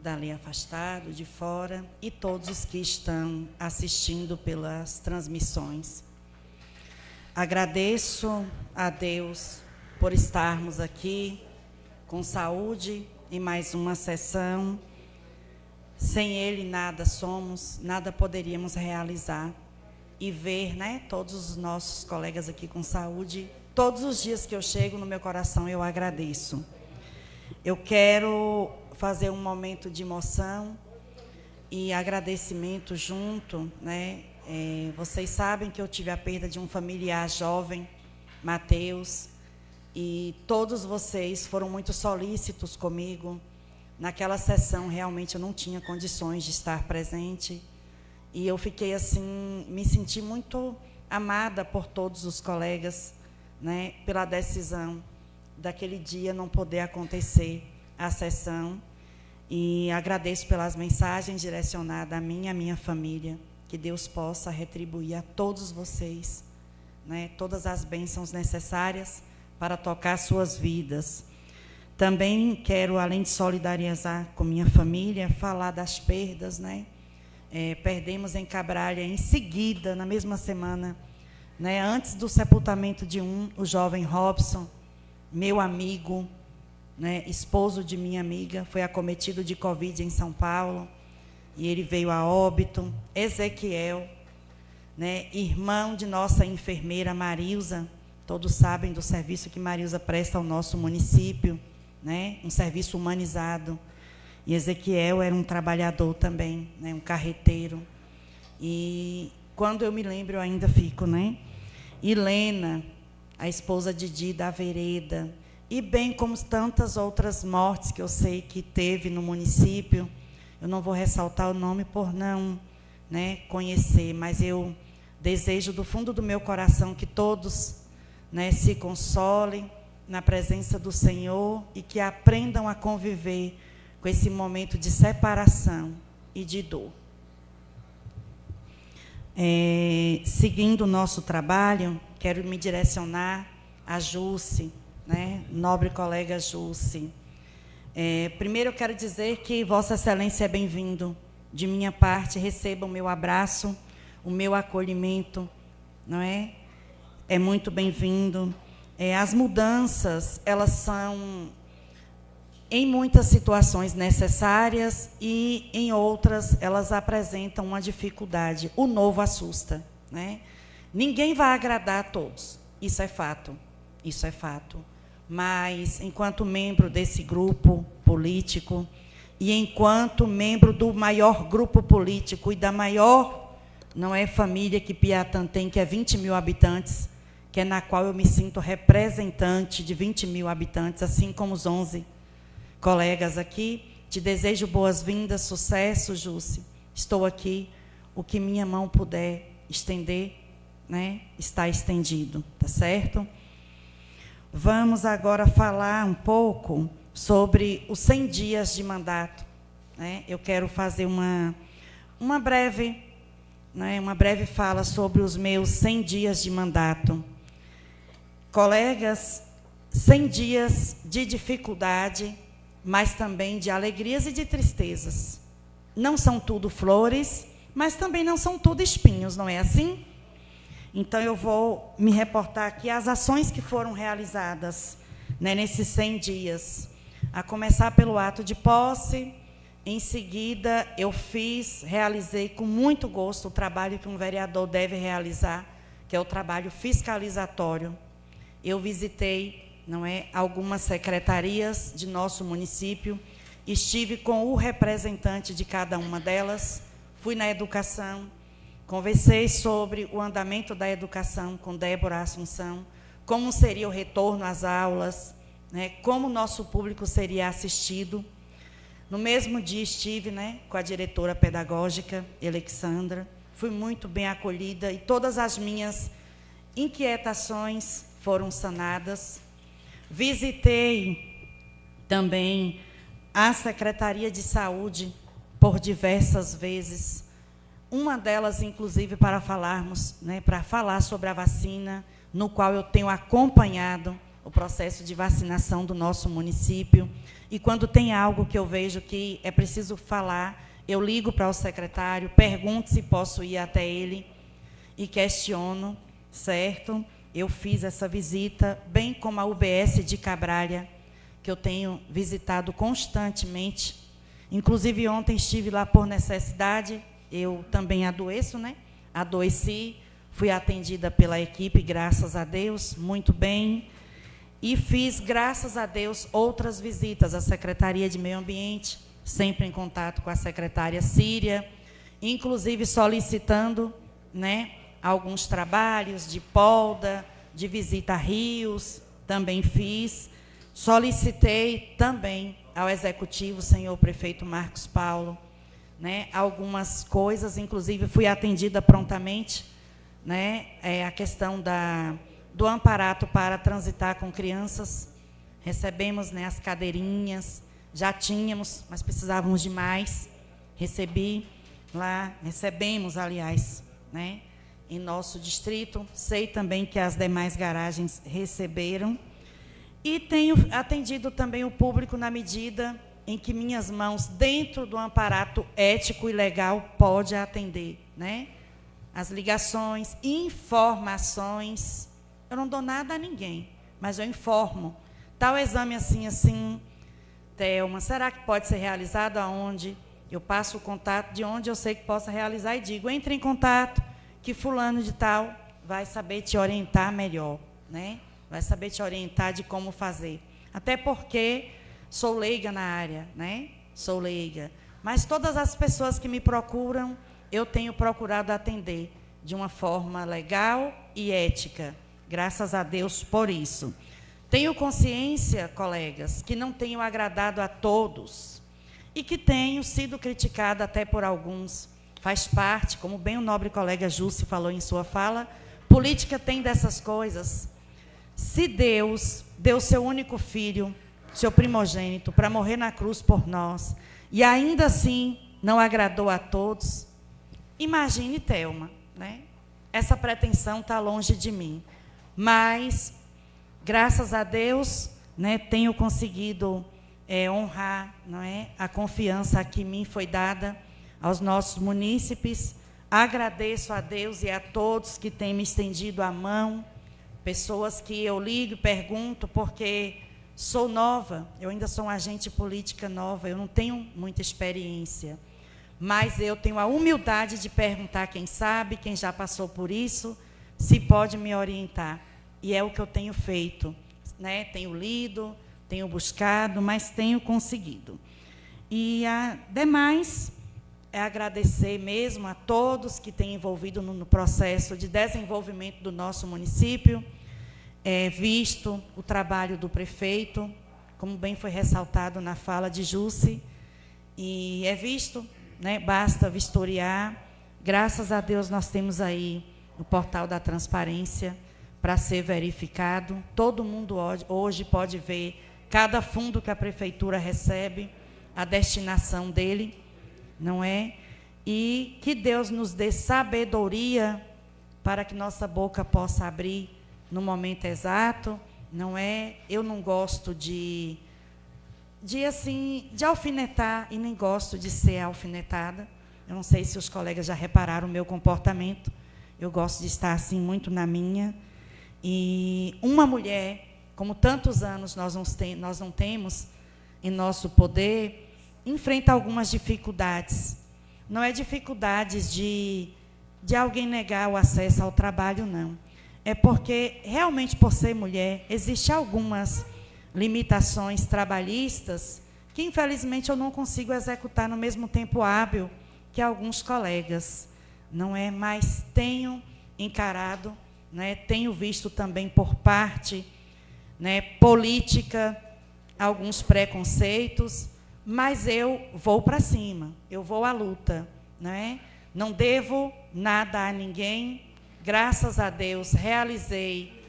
dali afastado, de fora, e todos os que estão assistindo pelas transmissões. Agradeço a Deus por estarmos aqui com saúde em mais uma sessão. Sem Ele nada somos, nada poderíamos realizar. E ver, né, todos os nossos colegas aqui com saúde, todos os dias que eu chego, no meu coração eu agradeço. Eu quero fazer um momento de emoção e agradecimento junto, né? Vocês sabem que eu tive a perda de um familiar jovem, Matheus, e todos vocês foram muito solícitos comigo. Naquela sessão, realmente, eu não tinha condições de estar presente. E eu fiquei assim, me senti muito amada por todos os colegas, né, pela decisão daquele dia não poder acontecer a sessão. E agradeço pelas mensagens direcionadas a mim e à minha família. Que Deus possa retribuir a todos vocês, né, todas as bênçãos necessárias para tocar suas vidas. Também quero, além de solidarizar com minha família, falar das perdas, né? Perdemos em Cabralha, em seguida, na mesma semana, né, antes do sepultamento de o jovem Robson, meu amigo, né, esposo de minha amiga, foi acometido de Covid em São Paulo, e ele veio a óbito. Ezequiel, né, irmão de nossa enfermeira Marilza, todos sabem do serviço que Marilza presta ao nosso município, né, um serviço humanizado. E Ezequiel era um trabalhador também, né, um carreteiro. E quando eu me lembro, eu ainda fico, né? Helena, a esposa de Didi da Vereda, e bem como tantas outras mortes que eu sei que teve no município. Eu não vou ressaltar o nome por não, né, conhecer, mas eu desejo do fundo do meu coração que todos, né, se consolem na presença do Senhor e que aprendam a conviver com esse momento de separação e de dor. Seguindo o nosso trabalho, quero me direcionar a Jusce, né, nobre colega Jusce. Primeiro eu quero dizer que Vossa Excelência é bem-vindo. De minha parte, receba o meu abraço, o meu acolhimento, não é? É muito bem-vindo. As mudanças, elas são, em muitas situações, necessárias e, em outras, elas apresentam uma dificuldade. O novo assusta, né? Ninguém vai agradar a todos, isso é fato, isso é fato. Mas, enquanto membro desse grupo político e enquanto membro do maior grupo político e da maior, não é, família que Piatã tem, que é 20 mil habitantes, que é na qual eu me sinto representante de 20 mil habitantes, assim como os 11 colegas aqui, te desejo boas-vindas, sucesso, Jusce. Estou aqui, o que minha mão puder estender, né, está estendido, tá certo? Vamos agora falar um pouco sobre os 100 dias de mandato, né? Eu quero fazer uma breve, né, uma breve fala sobre os meus 100 dias de mandato. Colegas, 100 dias de dificuldade, mas também de alegrias e de tristezas. Não são tudo flores, mas também não são tudo espinhos, não é assim? Então, eu vou me reportar aqui às ações que foram realizadas, né, nesses 100 dias. A começar pelo ato de posse. Em seguida, eu realizei com muito gosto o trabalho que um vereador deve realizar, que é o trabalho fiscalizatório. Eu visitei, não é, algumas secretarias de nosso município, estive com o representante de cada uma delas, fui na educação, conversei sobre o andamento da educação com Débora Assunção, como seria o retorno às aulas, né, como o nosso público seria assistido. No mesmo dia estive, né, com a diretora pedagógica, Alexandra, fui muito bem acolhida e todas as minhas inquietações foram sanadas. Visitei também a Secretaria de Saúde por diversas vezes, uma delas, inclusive, para falarmos, né, para falar sobre a vacina, no qual eu tenho acompanhado o processo de vacinação do nosso município. E quando tem algo que eu vejo que é preciso falar, eu ligo para o secretário, pergunto se posso ir até ele e questiono, certo? Eu fiz essa visita, bem como a UBS de Cabralha, que eu tenho visitado constantemente. Inclusive, ontem estive lá por necessidade, eu também adoeço, né? Adoeci, fui atendida pela equipe, graças a Deus, muito bem. E fiz, graças a Deus, outras visitas à Secretaria de Meio Ambiente, sempre em contato com a secretária Síria, inclusive solicitando, né, alguns trabalhos de polda, de visita a rios, também fiz. Solicitei também ao Executivo, senhor prefeito Marcos Paulo, né, algumas coisas, inclusive fui atendida prontamente, né, a questão do amparato para transitar com crianças. Recebemos, né, as cadeirinhas, já tínhamos, mas precisávamos de mais. Recebemos, aliás, né, em nosso distrito. Sei também que as demais garagens receberam. E tenho atendido também o público na medida em que minhas mãos, dentro do amparato ético e legal, pode atender, né? As ligações, informações. Eu não dou nada a ninguém, mas eu informo. Tal exame assim, assim, Thelma, será que pode ser realizado aonde? Eu passo o contato de onde eu sei que possa realizar e digo, entre em contato, que fulano de tal vai saber te orientar melhor, né? Vai saber te orientar de como fazer. Até porque sou leiga na área, né? Sou leiga. Mas todas as pessoas que me procuram, eu tenho procurado atender de uma forma legal e ética. Graças a Deus por isso. Tenho consciência, colegas, que não tenho agradado a todos e que tenho sido criticada até por alguns. Faz parte, como bem o nobre colega Júcio falou em sua fala, política tem dessas coisas. Se Deus deu seu único filho, seu primogênito, para morrer na cruz por nós, e ainda assim não agradou a todos, imagine Thelma, né? Essa pretensão está longe de mim. Mas, graças a Deus, né, tenho conseguido honrar, não é, a confiança que me foi dada aos nossos munícipes. Agradeço a Deus e a todos que têm me estendido a mão, pessoas que eu ligo e pergunto, porque sou nova, eu ainda sou uma agente política nova, eu não tenho muita experiência, mas eu tenho a humildade de perguntar quem sabe, quem já passou por isso, se pode me orientar. E é o que eu tenho feito, né? Tenho lido, tenho buscado, mas tenho conseguido. E a demais é agradecer mesmo a todos que têm envolvido no processo de desenvolvimento do nosso município, visto o trabalho do prefeito, como bem foi ressaltado na fala de Jússi, e é visto, né? Basta vistoriar. Graças a Deus nós temos aí o portal da transparência para ser verificado. Todo mundo hoje pode ver cada fundo que a prefeitura recebe, a destinação dele, não é? E que Deus nos dê sabedoria para que nossa boca possa abrir no momento exato, não é? Eu não gosto de alfinetar e nem gosto de ser alfinetada. Eu não sei se os colegas já repararam o meu comportamento. Eu gosto de estar assim muito na minha. E uma mulher, como tantos anos nós não temos em nosso poder, enfrenta algumas dificuldades. Não é dificuldades de alguém negar o acesso ao trabalho, não. É porque, realmente, por ser mulher, existem algumas limitações trabalhistas que, infelizmente, eu não consigo executar no mesmo tempo hábil que alguns colegas, não é? Mas tenho encarado, né, tenho visto também por parte, né, política, alguns preconceitos, mas eu vou para cima, eu vou à luta, né? Não devo nada a ninguém. Graças a Deus, realizei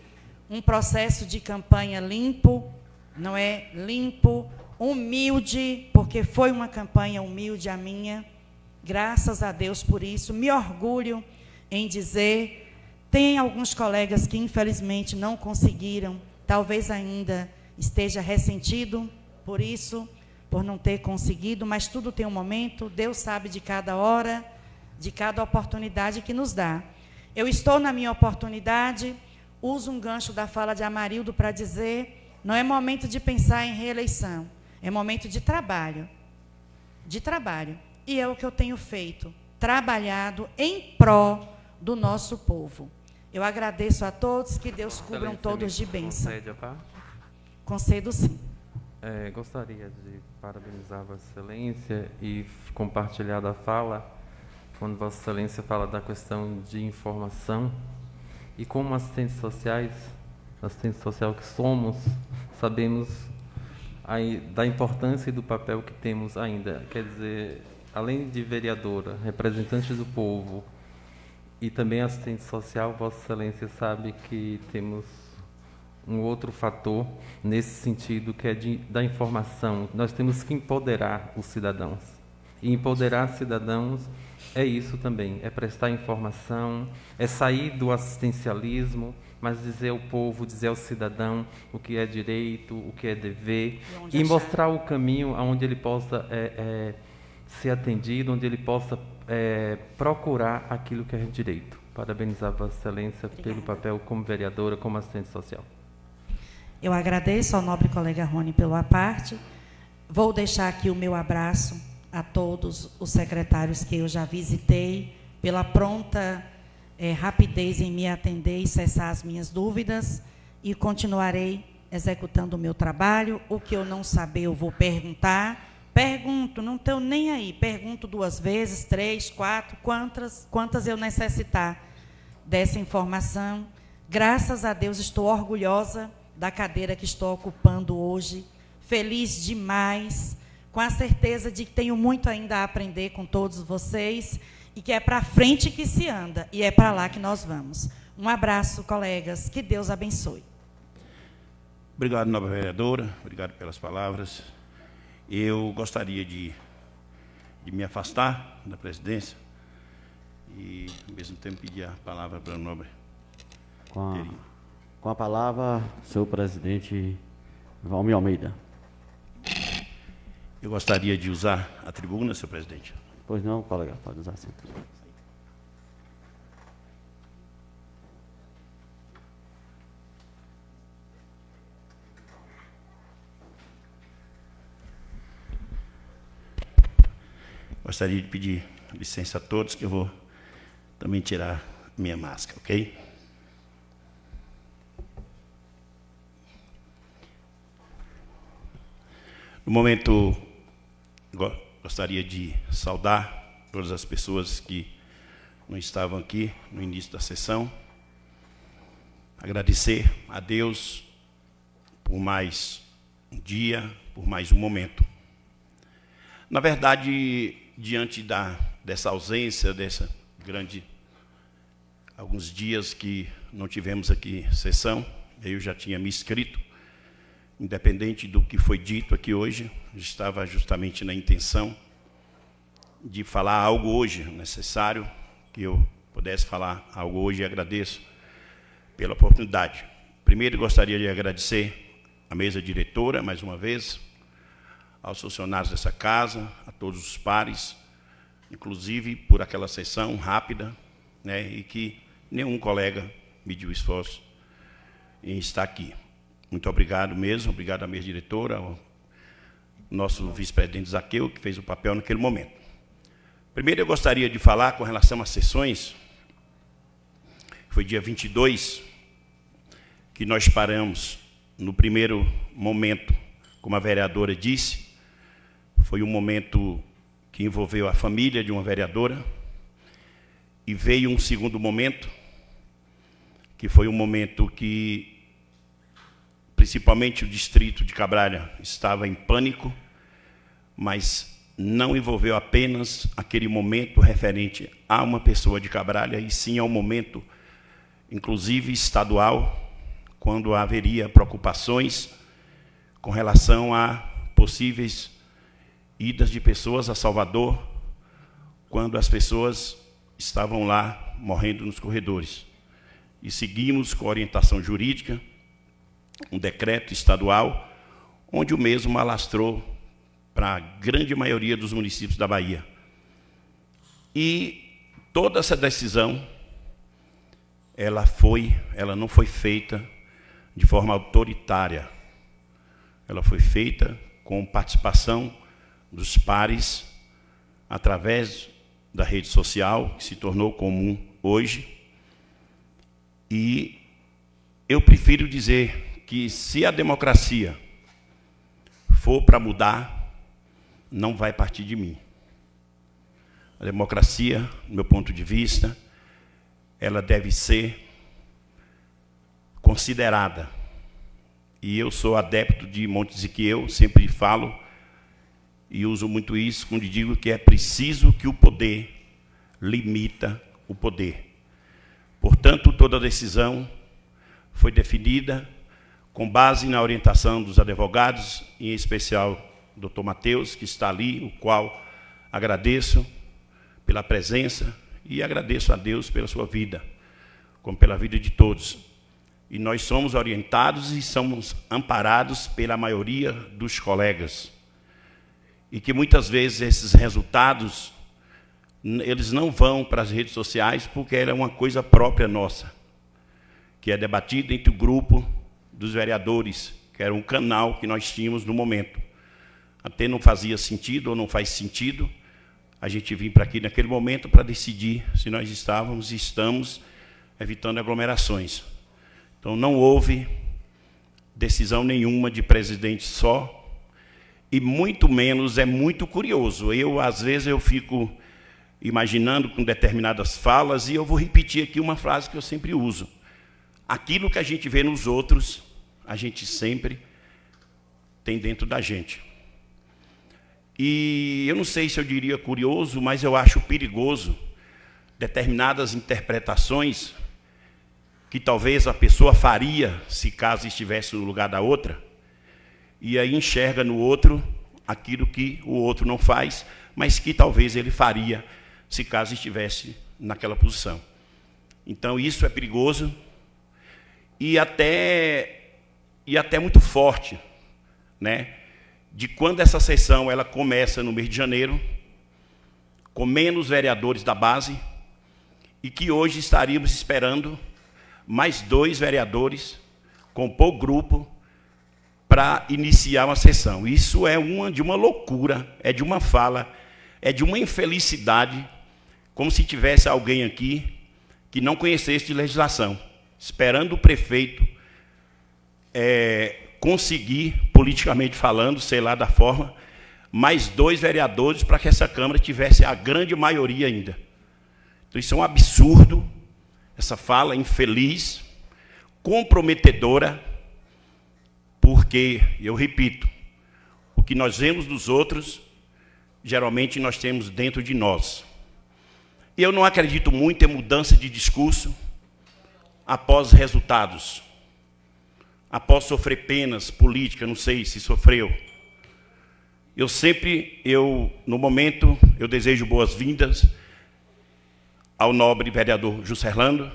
um processo de campanha limpo, não é? Limpo, humilde, porque foi uma campanha humilde a minha. Graças a Deus por isso. Me orgulho em dizer, tem alguns colegas que, infelizmente, não conseguiram, talvez ainda esteja ressentido por isso, por não ter conseguido, mas tudo tem um momento, Deus sabe de cada hora, de cada oportunidade que nos dá. Eu estou na minha oportunidade, uso um gancho da fala de Amarildo para dizer, não é momento de pensar em reeleição, é momento de trabalho. De trabalho. E é o que eu tenho feito, trabalhado em pró do nosso povo. Eu agradeço a todos, que Deus cubram todos de bênção. Concede a parte? Concedo sim. Gostaria de parabenizar a Vossa Excelência e compartilhar da fala, quando Vossa Excelência fala da questão de informação, e como assistentes sociais, assistente social que somos, sabemos da importância e do papel que temos ainda. Quer dizer, além de vereadora, representante do povo e também assistente social, Vossa Excelência sabe que temos um outro fator nesse sentido, que é da informação. Nós temos que empoderar os cidadãos. E empoderar cidadãos é isso também, é prestar informação, é sair do assistencialismo, mas dizer ao povo, dizer ao cidadão o que é direito, o que é dever, e mostrar o caminho onde ele possa ser atendido, onde ele possa procurar aquilo que é direito. Parabenizar a Vossa Excelência pelo papel como vereadora, como assistente social. Eu agradeço ao nobre colega Rony pela parte. Vou deixar aqui o meu abraço a todos os secretários que eu já visitei, pela pronta rapidez em me atender e cessar as minhas dúvidas, e continuarei executando o meu trabalho. O que eu não saber, eu vou perguntar. Pergunto, não estou nem aí, pergunto 2 vezes, 3, 4, quantas eu necessitar dessa informação. Graças a Deus, estou orgulhosa da cadeira que estou ocupando hoje, feliz demais, com a certeza de que tenho muito ainda a aprender com todos vocês, e que é para frente que se anda, e é para lá que nós vamos. Um abraço, colegas, que Deus abençoe. Obrigado, nobre vereadora, obrigado pelas palavras. Eu gostaria de me afastar da presidência e, ao mesmo tempo, pedir a palavra para o nobre. Com a palavra, senhor presidente Valmir Almeida. Eu gostaria de usar a tribuna, senhor presidente. Pois não, colega, pode usar sim. Gostaria de pedir licença a todos, que eu vou também tirar minha máscara, ok? No momento, gostaria de saudar todas as pessoas que não estavam aqui no início da sessão. Agradecer a Deus por mais um dia, por mais um momento. Na verdade, diante dessa ausência, dessa grande... alguns dias que não tivemos aqui sessão, eu já tinha me inscrito, independente do que foi dito aqui hoje, estava justamente na intenção de falar algo hoje, necessário que eu pudesse falar algo hoje, e agradeço pela oportunidade. Primeiro, gostaria de agradecer à mesa diretora, mais uma vez, aos funcionários dessa casa, a todos os pares, inclusive por aquela sessão rápida, né, e que nenhum colega mediu esforço em estar aqui. Muito obrigado mesmo, obrigado à mesa diretora, ao nosso vice-presidente Zaqueu, que fez o papel naquele momento. Primeiro, eu gostaria de falar com relação às sessões. Foi dia 22 que nós paramos no primeiro momento, como a vereadora disse, foi um momento que envolveu a família de uma vereadora, e veio um segundo momento, que foi um momento que, principalmente o distrito de Cabralha, estava em pânico, mas não envolveu apenas aquele momento referente a uma pessoa de Cabralha, e sim ao momento, inclusive estadual, quando haveria preocupações com relação a possíveis idas de pessoas a Salvador, quando as pessoas estavam lá morrendo nos corredores. E seguimos com a orientação jurídica, um decreto estadual, onde o mesmo alastrou para a grande maioria dos municípios da Bahia. E toda essa decisão, ela não foi feita de forma autoritária. Ela foi feita com participação dos pares, através da rede social, que se tornou comum hoje. E eu prefiro dizer que, se a democracia for para mudar, não vai partir de mim. A democracia, do meu ponto de vista, ela deve ser considerada. E eu sou adepto de Montesquieu, sempre falo e uso muito isso quando digo que é preciso que o poder limita o poder. Portanto, toda a decisão foi definida com base na orientação dos advogados, em especial o Dr. Mateus, que está ali, o qual agradeço pela presença e agradeço a Deus pela sua vida, como pela vida de todos. E nós somos orientados e somos amparados pela maioria dos colegas. E que muitas vezes esses resultados, eles não vão para as redes sociais, porque ela é uma coisa própria nossa, que é debatida entre o grupo dos vereadores, que era um canal que nós tínhamos no momento. Até não fazia sentido ou não faz sentido a gente vir para aqui naquele momento para decidir se nós estávamos e estamos evitando aglomerações. Então, não houve decisão nenhuma de presidente só, e muito menos, é muito curioso. Às vezes, eu fico imaginando com determinadas falas, e eu vou repetir aqui uma frase que eu sempre uso. Aquilo que a gente vê nos outros, a gente sempre tem dentro da gente. E eu não sei se eu diria curioso, mas eu acho perigoso determinadas interpretações que talvez a pessoa faria se caso estivesse no lugar da outra, e aí enxerga no outro aquilo que o outro não faz, mas que talvez ele faria se caso estivesse naquela posição. Então, isso é perigoso e até muito forte, né? De quando essa sessão ela começa no mês de janeiro, com menos vereadores da base, e que hoje estaríamos esperando mais 2 vereadores, compor grupo, para iniciar uma sessão. Isso é de uma loucura, é de uma fala, é de uma infelicidade, como se tivesse alguém aqui que não conhecesse de legislação, esperando o prefeito conseguir, politicamente falando, sei lá da forma, mais 2 vereadores para que essa Câmara tivesse a grande maioria ainda. Então, isso é um absurdo, essa fala infeliz, comprometedora, porque, eu repito, o que nós vemos dos outros, geralmente nós temos dentro de nós. E eu não acredito muito em mudança de discurso após resultados, após sofrer penas políticas, não sei se sofreu. No momento, eu desejo boas-vindas ao nobre vereador Juscelando.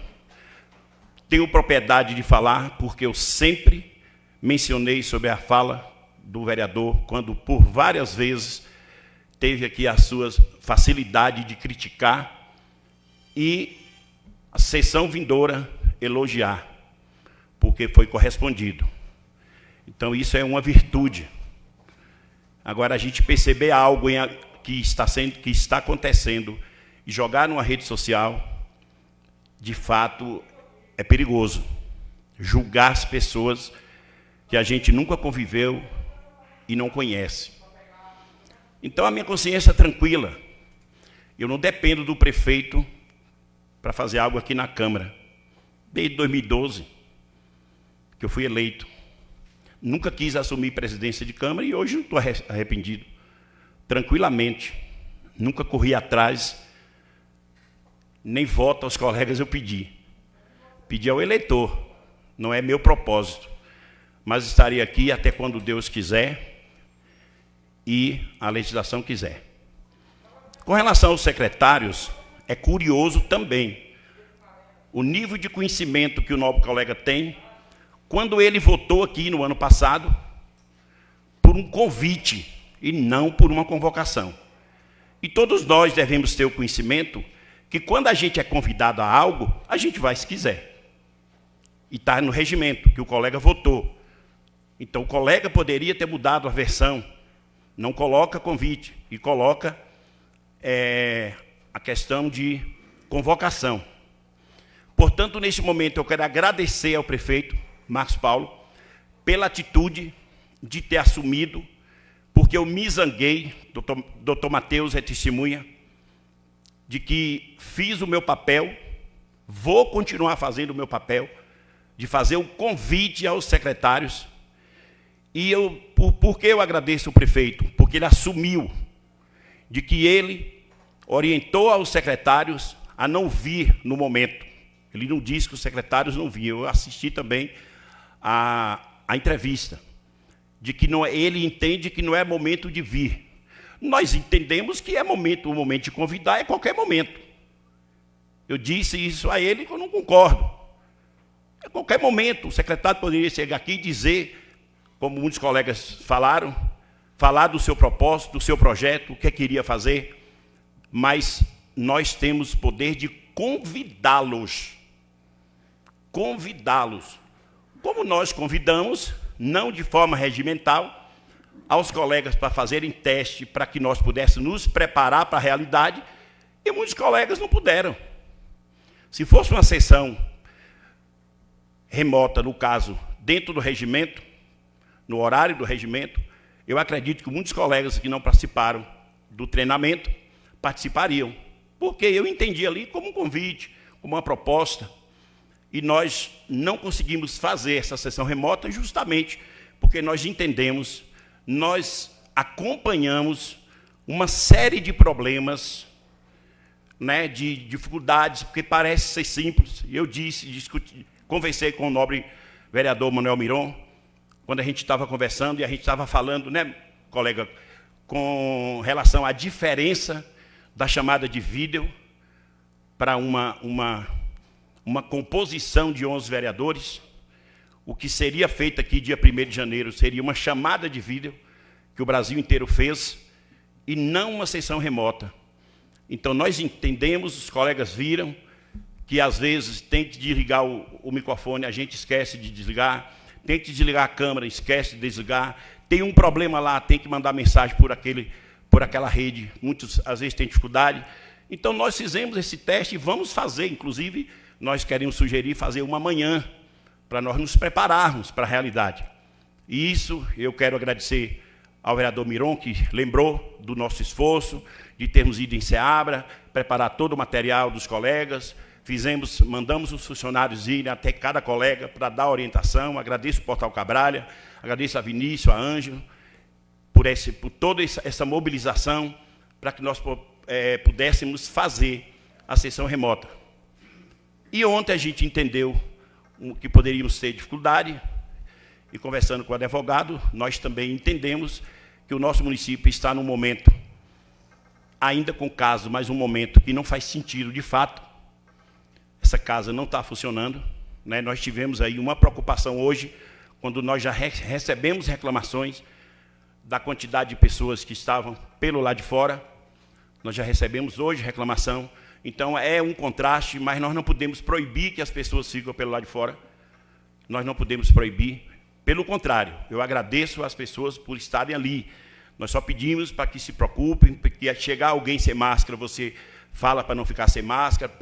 Tenho propriedade de falar, porque eu sempre mencionei sobre a fala do vereador, quando por várias vezes teve aqui a sua facilidade de criticar, e a sessão vindoura elogiar, porque foi correspondido. Então, isso é uma virtude. Agora, a gente perceber algo que está acontecendo e jogar numa rede social, de fato, é perigoso. Julgar as pessoas que a gente nunca conviveu e não conhece. Então, a minha consciência é tranquila. Eu não dependo do prefeito para fazer algo aqui na Câmara. Desde 2012, que eu fui eleito. Nunca quis assumir presidência de Câmara e hoje não estou arrependido. Tranquilamente. Nunca corri atrás, nem voto aos colegas eu pedi. Pedi ao eleitor. Não é meu propósito. Mas estarei aqui até quando Deus quiser e a legislação quiser. Com relação aos secretários, é curioso também o nível de conhecimento que o nobre colega tem quando ele votou aqui no ano passado por um convite e não por uma convocação. E todos nós devemos ter o conhecimento que quando a gente é convidado a algo, a gente vai se quiser. E está no regimento que o colega votou. Então, o colega poderia ter mudado a versão. Não coloca convite e coloca a questão de convocação. Portanto, neste momento, eu quero agradecer ao prefeito Marcos Paulo pela atitude de ter assumido, porque eu me zanguei, doutor Matheus é testemunha, de que fiz o meu papel, vou continuar fazendo o meu papel, de fazer o convite aos secretários. E por que eu agradeço o prefeito? Porque ele assumiu de que ele orientou aos secretários a não vir no momento. Ele não disse que os secretários não vinham. Eu assisti também a entrevista, de que ele entende que não é momento de vir. Nós entendemos que é o momento de convidar é qualquer momento. Eu disse isso a ele que eu não concordo. A qualquer momento, o secretário poderia chegar aqui e dizer, como muitos colegas falaram, falar do seu propósito, do seu projeto, o que queria fazer, mas nós temos poder de convidá-los. Convidá-los. Como nós convidamos, não de forma regimental, aos colegas para fazerem teste, para que nós pudéssemos nos preparar para a realidade, e muitos colegas não puderam. Se fosse uma sessão remota, no caso, dentro do regimento, no horário do regimento, eu acredito que muitos colegas que não participaram do treinamento participariam, porque eu entendi ali como um convite, como uma proposta, e nós não conseguimos fazer essa sessão remota justamente porque nós entendemos, nós acompanhamos uma série de problemas, né, de dificuldades, porque parece ser simples. Eu conversei com o nobre vereador Manuel Miron, quando a gente estava conversando e a gente estava falando, né, colega, com relação à diferença da chamada de vídeo para uma composição de 11 vereadores. O que seria feito aqui dia 1º de janeiro seria uma chamada de vídeo que o Brasil inteiro fez e não uma sessão remota. Então, nós entendemos, os colegas viram, que às vezes tem que desligar o microfone, a gente esquece de desligar, tem que desligar a câmera, esquece de desligar, tem um problema lá, tem que mandar mensagem por aquela rede, muitos às vezes têm dificuldade. Então, nós fizemos esse teste e vamos fazer, inclusive, nós queremos sugerir fazer uma manhã, para nós nos prepararmos para a realidade. E isso eu quero agradecer ao vereador Miron, que lembrou do nosso esforço, de termos ido em Seabra, preparar todo o material dos colegas, mandamos os funcionários irem até cada colega para dar orientação. Agradeço o Portal Cabralha, agradeço a Vinícius, a Ângelo, por toda essa mobilização para que nós pudéssemos fazer a sessão remota. E ontem a gente entendeu que poderíamos ter dificuldade, e conversando com o advogado, nós também entendemos que o nosso município está num momento, ainda com caso, mas um momento que não faz sentido de fato. Essa casa não está funcionando, né? Nós tivemos aí uma preocupação hoje, quando nós já recebemos reclamações da quantidade de pessoas que estavam pelo lado de fora. Nós já recebemos hoje reclamação Então, é um contraste, mas nós não podemos proibir que as pessoas sigam pelo lado de fora. Nós não podemos proibir. Pelo contrário, eu agradeço às pessoas por estarem ali. Nós só pedimos para que se preocupem, porque chegar alguém sem máscara, você fala para não ficar sem máscara,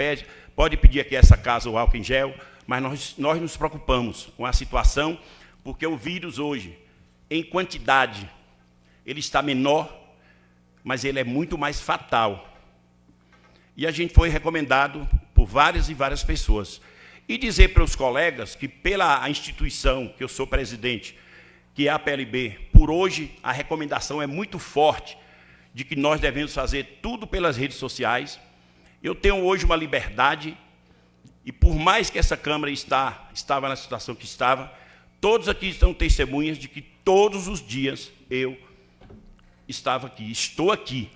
pode pedir aqui a essa casa o álcool em gel, mas nós nos preocupamos com a situação, porque o vírus hoje, em quantidade, ele está menor, mas ele é muito mais fatal. E a gente foi recomendado por várias e várias pessoas. E dizer para os colegas que, pela instituição que eu sou presidente, que é a PLB, por hoje a recomendação é muito forte de que nós devemos fazer tudo pelas redes sociais. Eu tenho hoje uma liberdade, e por mais que essa Câmara estava na situação que estava, todos aqui estão testemunhas de que todos os dias eu estava aqui, estou aqui,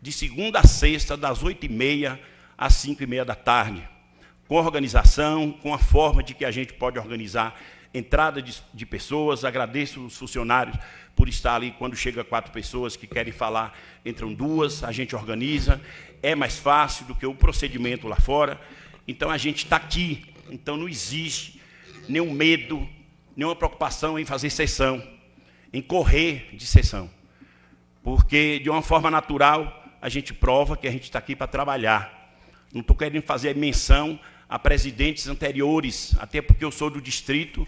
de segunda a sexta, das 8h30 às 5h30 da tarde, com organização, com a forma de que a gente pode organizar entrada de pessoas. Agradeço os funcionários por estar ali. Quando chega 4 pessoas que querem falar, entram 2, a gente organiza. É mais fácil do que o procedimento lá fora. Então, a gente está aqui. Então, não existe nenhum medo, nenhuma preocupação em fazer sessão, em correr de sessão. Porque, de uma forma natural, a gente prova que a gente está aqui para trabalhar. Não estou querendo fazer menção a presidentes anteriores, até porque eu sou do distrito,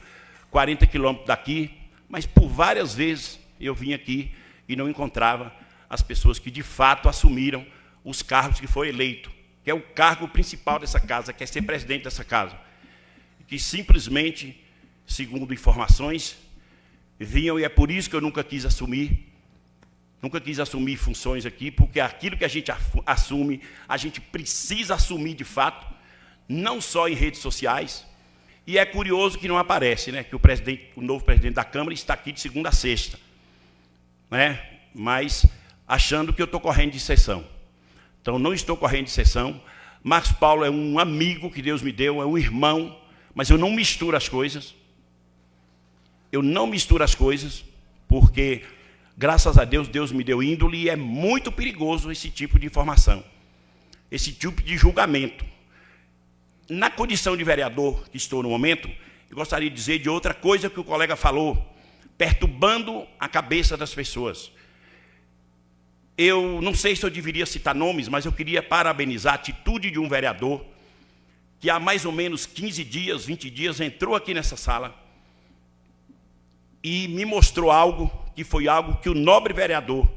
40 quilômetros daqui, mas por várias vezes eu vim aqui e não encontrava as pessoas que de fato assumiram os cargos que foi eleito, que é o cargo principal dessa casa, que é ser presidente dessa casa, que simplesmente, segundo informações, vinham, e é por isso que eu nunca quis assumir funções aqui, porque aquilo que a gente assume, a gente precisa assumir de fato, não só em redes sociais. E é curioso que não aparece, né, que o novo presidente da Câmara está aqui de segunda a sexta, né, mas achando que eu estou correndo de sessão. Então, não estou correndo de sessão. Marcos Paulo é um amigo que Deus me deu, é um irmão, mas eu não misturo as coisas. Eu não misturo as coisas, porque, graças a Deus, Deus me deu índole, e é muito perigoso esse tipo de informação, esse tipo de julgamento. Na condição de vereador que estou no momento, eu gostaria de dizer de outra coisa que o colega falou, perturbando a cabeça das pessoas. Eu não sei se eu deveria citar nomes, mas eu queria parabenizar a atitude de um vereador que há mais ou menos 15 dias, 20 dias, entrou aqui nessa sala e me mostrou algo que foi algo que o nobre vereador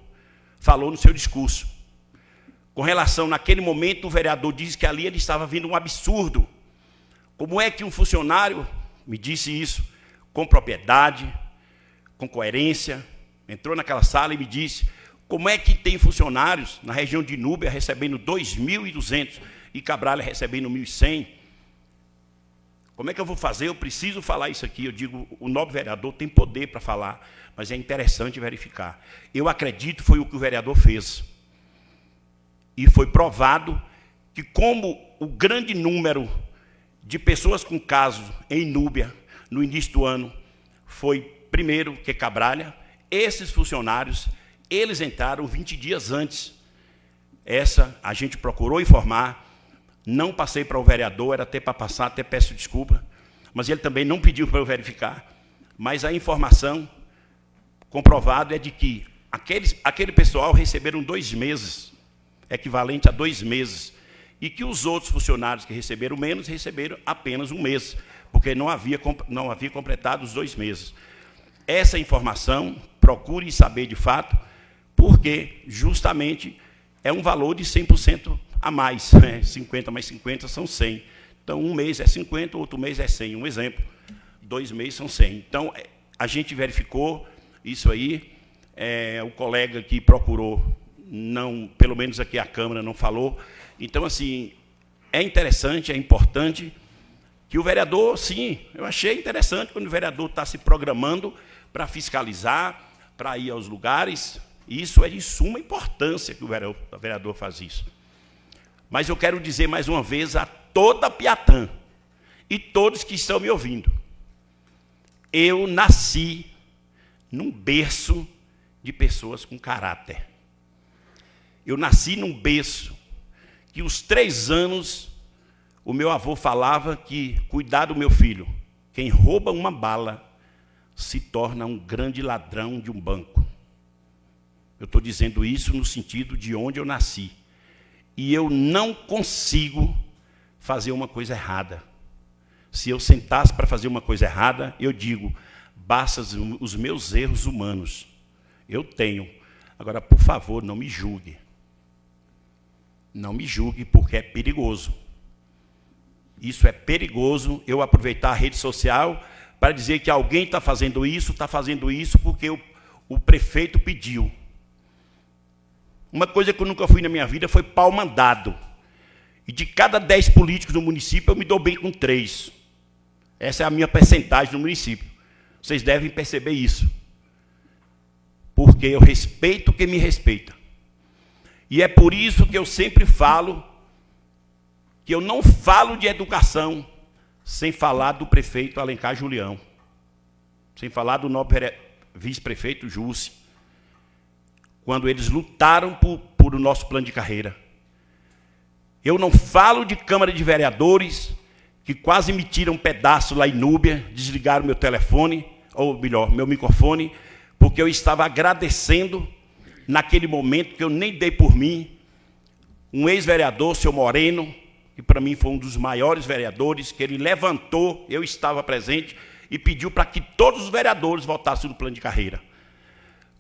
falou no seu discurso. Com relação, naquele momento, o vereador disse que ali ele estava vindo um absurdo. Como é que um funcionário, me disse isso, com propriedade, com coerência, entrou naquela sala e me disse, como é que tem funcionários na região de Núbia recebendo 2.200 e Cabralha recebendo 1.100? Como é que eu vou fazer? Eu preciso falar isso aqui. Eu digo, o nobre vereador tem poder para falar, mas é interessante verificar. Eu acredito que foi o que o vereador fez. E foi provado que, como o grande número de pessoas com casos em Núbia, no início do ano, foi primeiro que Cabralha, esses funcionários, eles entraram 20 dias antes. Essa a gente procurou informar, não passei para o vereador, era até para passar, até peço desculpa, mas ele também não pediu para eu verificar. Mas a informação comprovada é de que aquele pessoal receberam 2 meses, equivalente a 2 meses, e que os outros funcionários que receberam menos, receberam apenas 1 mês, porque não havia completado os 2 meses. Essa informação, procure saber de fato, porque justamente é um valor de 100% a mais, né? 50 mais 50 são 100. Então, 1 mês é 50, outro mês é 100. Um exemplo, 2 meses são 100. Então, a gente verificou isso aí, o colega que procurou, não, pelo menos aqui a Câmara não falou. Então, assim, é interessante, é importante que o vereador, sim, eu achei interessante quando o vereador está se programando para fiscalizar, para ir aos lugares. Isso é de suma importância que o vereador faz isso. Mas eu quero dizer mais uma vez a toda Piatã e todos que estão me ouvindo, eu nasci num berço de pessoas com caráter. Eu nasci num berço que os 3 anos o meu avô falava que, cuidado, meu filho, quem rouba uma bala se torna um grande ladrão de um banco. Eu estou dizendo isso no sentido de onde eu nasci. E eu não consigo fazer uma coisa errada. Se eu sentasse para fazer uma coisa errada, eu digo, basta os meus erros humanos. Eu tenho. Agora, por favor, não me julgue. Não me julgue, porque é perigoso. Isso é perigoso, eu aproveitar a rede social para dizer que alguém está fazendo isso porque o prefeito pediu. Uma coisa que eu nunca fui na minha vida foi pau mandado. E de cada 10 políticos no município, eu me dou bem com 3. Essa é a minha percentagem no município. Vocês devem perceber isso. Porque eu respeito quem me respeita. E é por isso que eu sempre falo que eu não falo de educação sem falar do prefeito Alencar Julião, sem falar do nobre vice-prefeito Jussi, quando eles lutaram por o nosso plano de carreira. Eu não falo de Câmara de Vereadores, que quase me tiram um pedaço lá em Núbia, desligaram meu telefone, ou melhor, meu microfone, porque eu estava agradecendo, naquele momento, que eu nem dei por mim, um ex-vereador, seu Moreno, que para mim foi um dos maiores vereadores, que ele levantou, eu estava presente, e pediu para que todos os vereadores votassem no plano de carreira.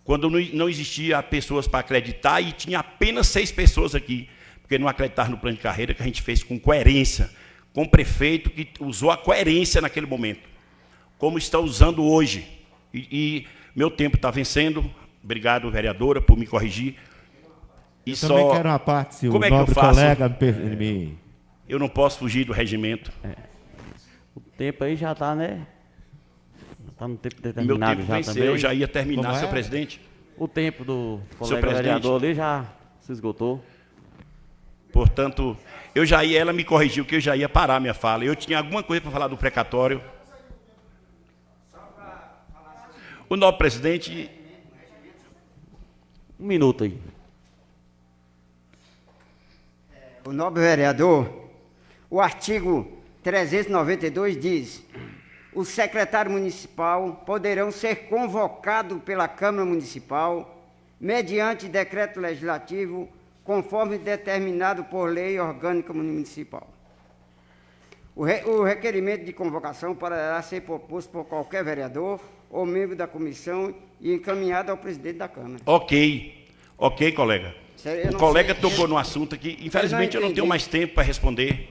Quando não existia pessoas para acreditar, e tinha apenas 6 pessoas aqui, porque não acreditaram no plano de carreira, que a gente fez com coerência, com o prefeito que usou a coerência naquele momento, como está usando hoje. E meu tempo está vencendo. Obrigado, vereadora, por me corrigir. E eu também quero uma parte, se como o é que eu nobre faço? colega me... Eu não posso fugir do regimento. O tempo aí já está, né? Está no tempo Meu determinado tempo já venceu, também. eu já ia terminar, Como é? senhor presidente. O tempo do Senhor colega presidente. vereador ali já se esgotou. Portanto, ela me corrigiu que eu já ia parar minha fala. Eu tinha alguma coisa para falar do precatório. O nobre presidente... Um minuto aí. O nobre vereador, o artigo 392 diz: os secretários municipais poderão ser convocados pela Câmara Municipal mediante decreto legislativo conforme determinado por lei orgânica municipal. O requerimento de convocação poderá ser proposto por qualquer vereador ou membro da comissão e encaminhado ao presidente da Câmara. Ok, colega. O colega tocou no assunto aqui. Infelizmente, eu não tenho mais tempo para responder.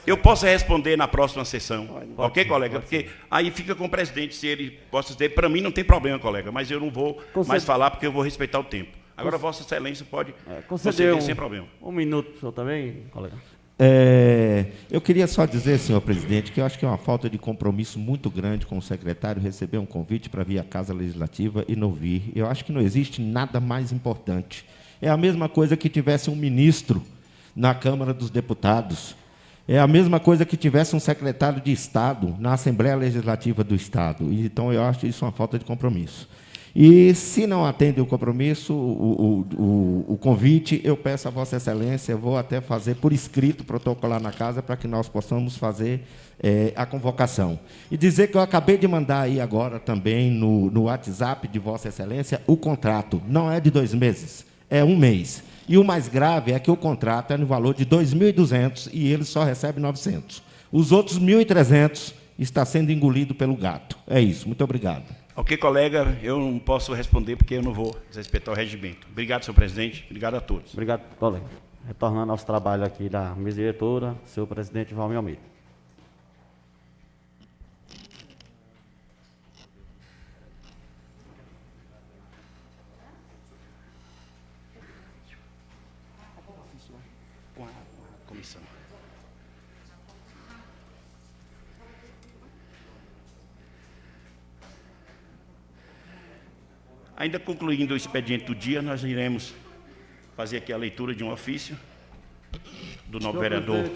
Eu posso responder na próxima sessão. Ok, colega? Porque aí fica com o presidente, se ele possa dizer. Para mim não tem problema, colega, mas eu não vou mais falar porque eu vou respeitar o tempo. Agora, Vossa Excelência pode conceder sem problema. Um minuto para o senhor também, colega. Eu queria só dizer, senhor presidente, que eu acho que é uma falta de compromisso muito grande com o secretário receber um convite para vir à Casa Legislativa e não vir. Eu acho que não existe nada mais importante. É a mesma coisa que tivesse um ministro na Câmara dos Deputados. É a mesma coisa que tivesse um secretário de Estado na Assembleia Legislativa do Estado. Então, eu acho isso uma falta de compromisso. E, se não atende o compromisso, o convite, eu peço a Vossa Excelência, eu vou até fazer por escrito, protocolar na casa, para que nós possamos fazer a convocação. E dizer que eu acabei de mandar aí agora também no WhatsApp de Vossa Excelência o contrato. Não é de 2 meses, é 1 mês. E o mais grave é que o contrato é no valor de 2.200 e ele só recebe 900. Os outros 1.300 está sendo engolido pelo gato. É isso. Muito obrigado. Ok, colega, eu não posso responder porque eu não vou desrespeitar o regimento. Obrigado, senhor presidente. Obrigado a todos. Obrigado, colega. Retornando aos trabalhos aqui da mesa diretora, senhor presidente Valmir Almeida. Com a comissão. Ainda concluindo o expediente do dia, nós iremos fazer aqui a leitura de um ofício do nobre vereador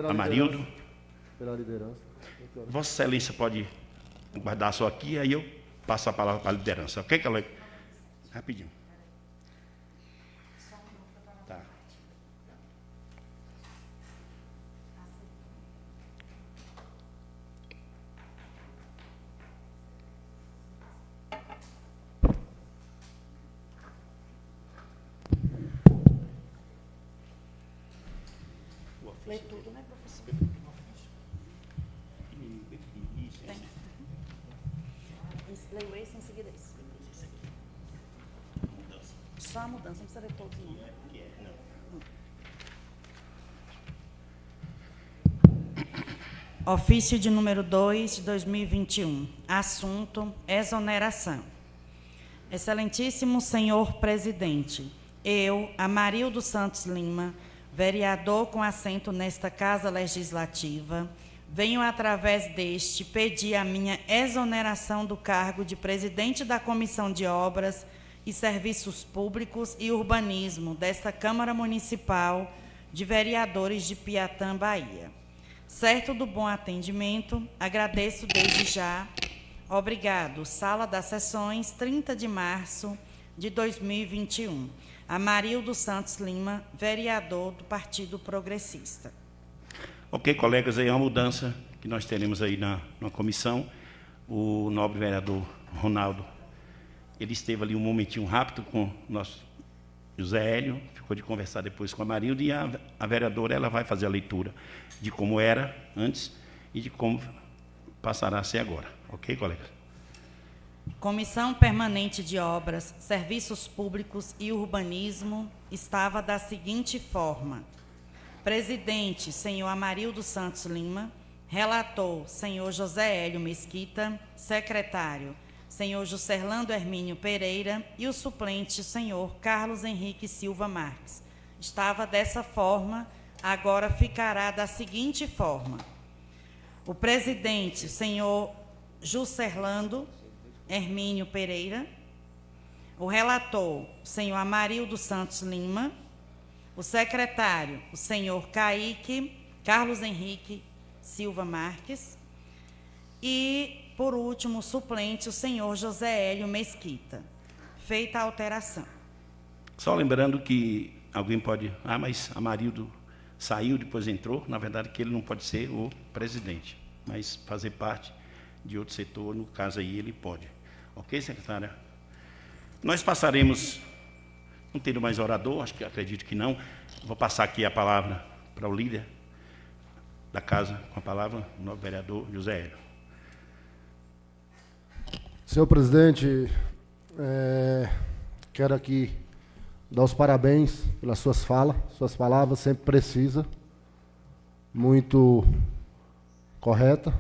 Amarildo. Pela liderança. Vossa Excelência pode guardar só aqui, aí eu passo a palavra para a liderança. Ok, colega? Rapidinho. Tá. Lê tudo, né, professor? Tem. Leio esse em seguida esse. Só a mudança, não precisa ler todos, não. Ofício de número 2 de 2021. Assunto: exoneração. Excelentíssimo senhor presidente, eu, Amarildo Santos Lima, vereador com assento nesta Casa Legislativa, venho, através deste, pedir a minha exoneração do cargo de presidente da Comissão de Obras e Serviços Públicos e Urbanismo desta Câmara Municipal de Vereadores de Piatã, Bahia. Certo do bom atendimento, agradeço desde já. Obrigado. Sala das Sessões, 30 de março de 2021. Amarildo Santos Lima, vereador do Partido Progressista. Ok, colegas, aí é uma mudança que nós teremos aí na comissão. O nobre vereador Ronaldo, ele esteve ali um momentinho rápido com o nosso José Hélio, ficou de conversar depois com a Marilda, e a vereadora ela vai fazer a leitura de como era antes e de como passará a ser agora. Ok, colegas? Comissão Permanente de Obras, Serviços Públicos e Urbanismo estava da seguinte forma: presidente, senhor Amarildo Santos Lima; relator, senhor José Hélio Mesquita; secretário, senhor Juscelando Hermínio Pereira; e o suplente, senhor Carlos Henrique Silva Marques. Estava dessa forma, agora ficará da seguinte forma: o presidente, senhor Juscelando Hermínio Pereira; o relator, o senhor Amarildo Santos Lima; o secretário, o senhor Carlos Henrique Silva Marques; e, por último, o suplente, o senhor José Hélio Mesquita. Feita a alteração. Só lembrando que alguém pode... Ah, mas Amarildo saiu, depois entrou. Na verdade, que ele não pode ser o presidente, mas fazer parte de outro setor, no caso aí, ele pode. Ok, secretária? Nós passaremos... Não tendo mais orador, acredito que não. Vou passar aqui a palavra para o líder da casa, com a palavra, o novo vereador José Hélio. Senhor presidente, quero aqui dar os parabéns pelas suas palavras, sempre precisa, muito correta.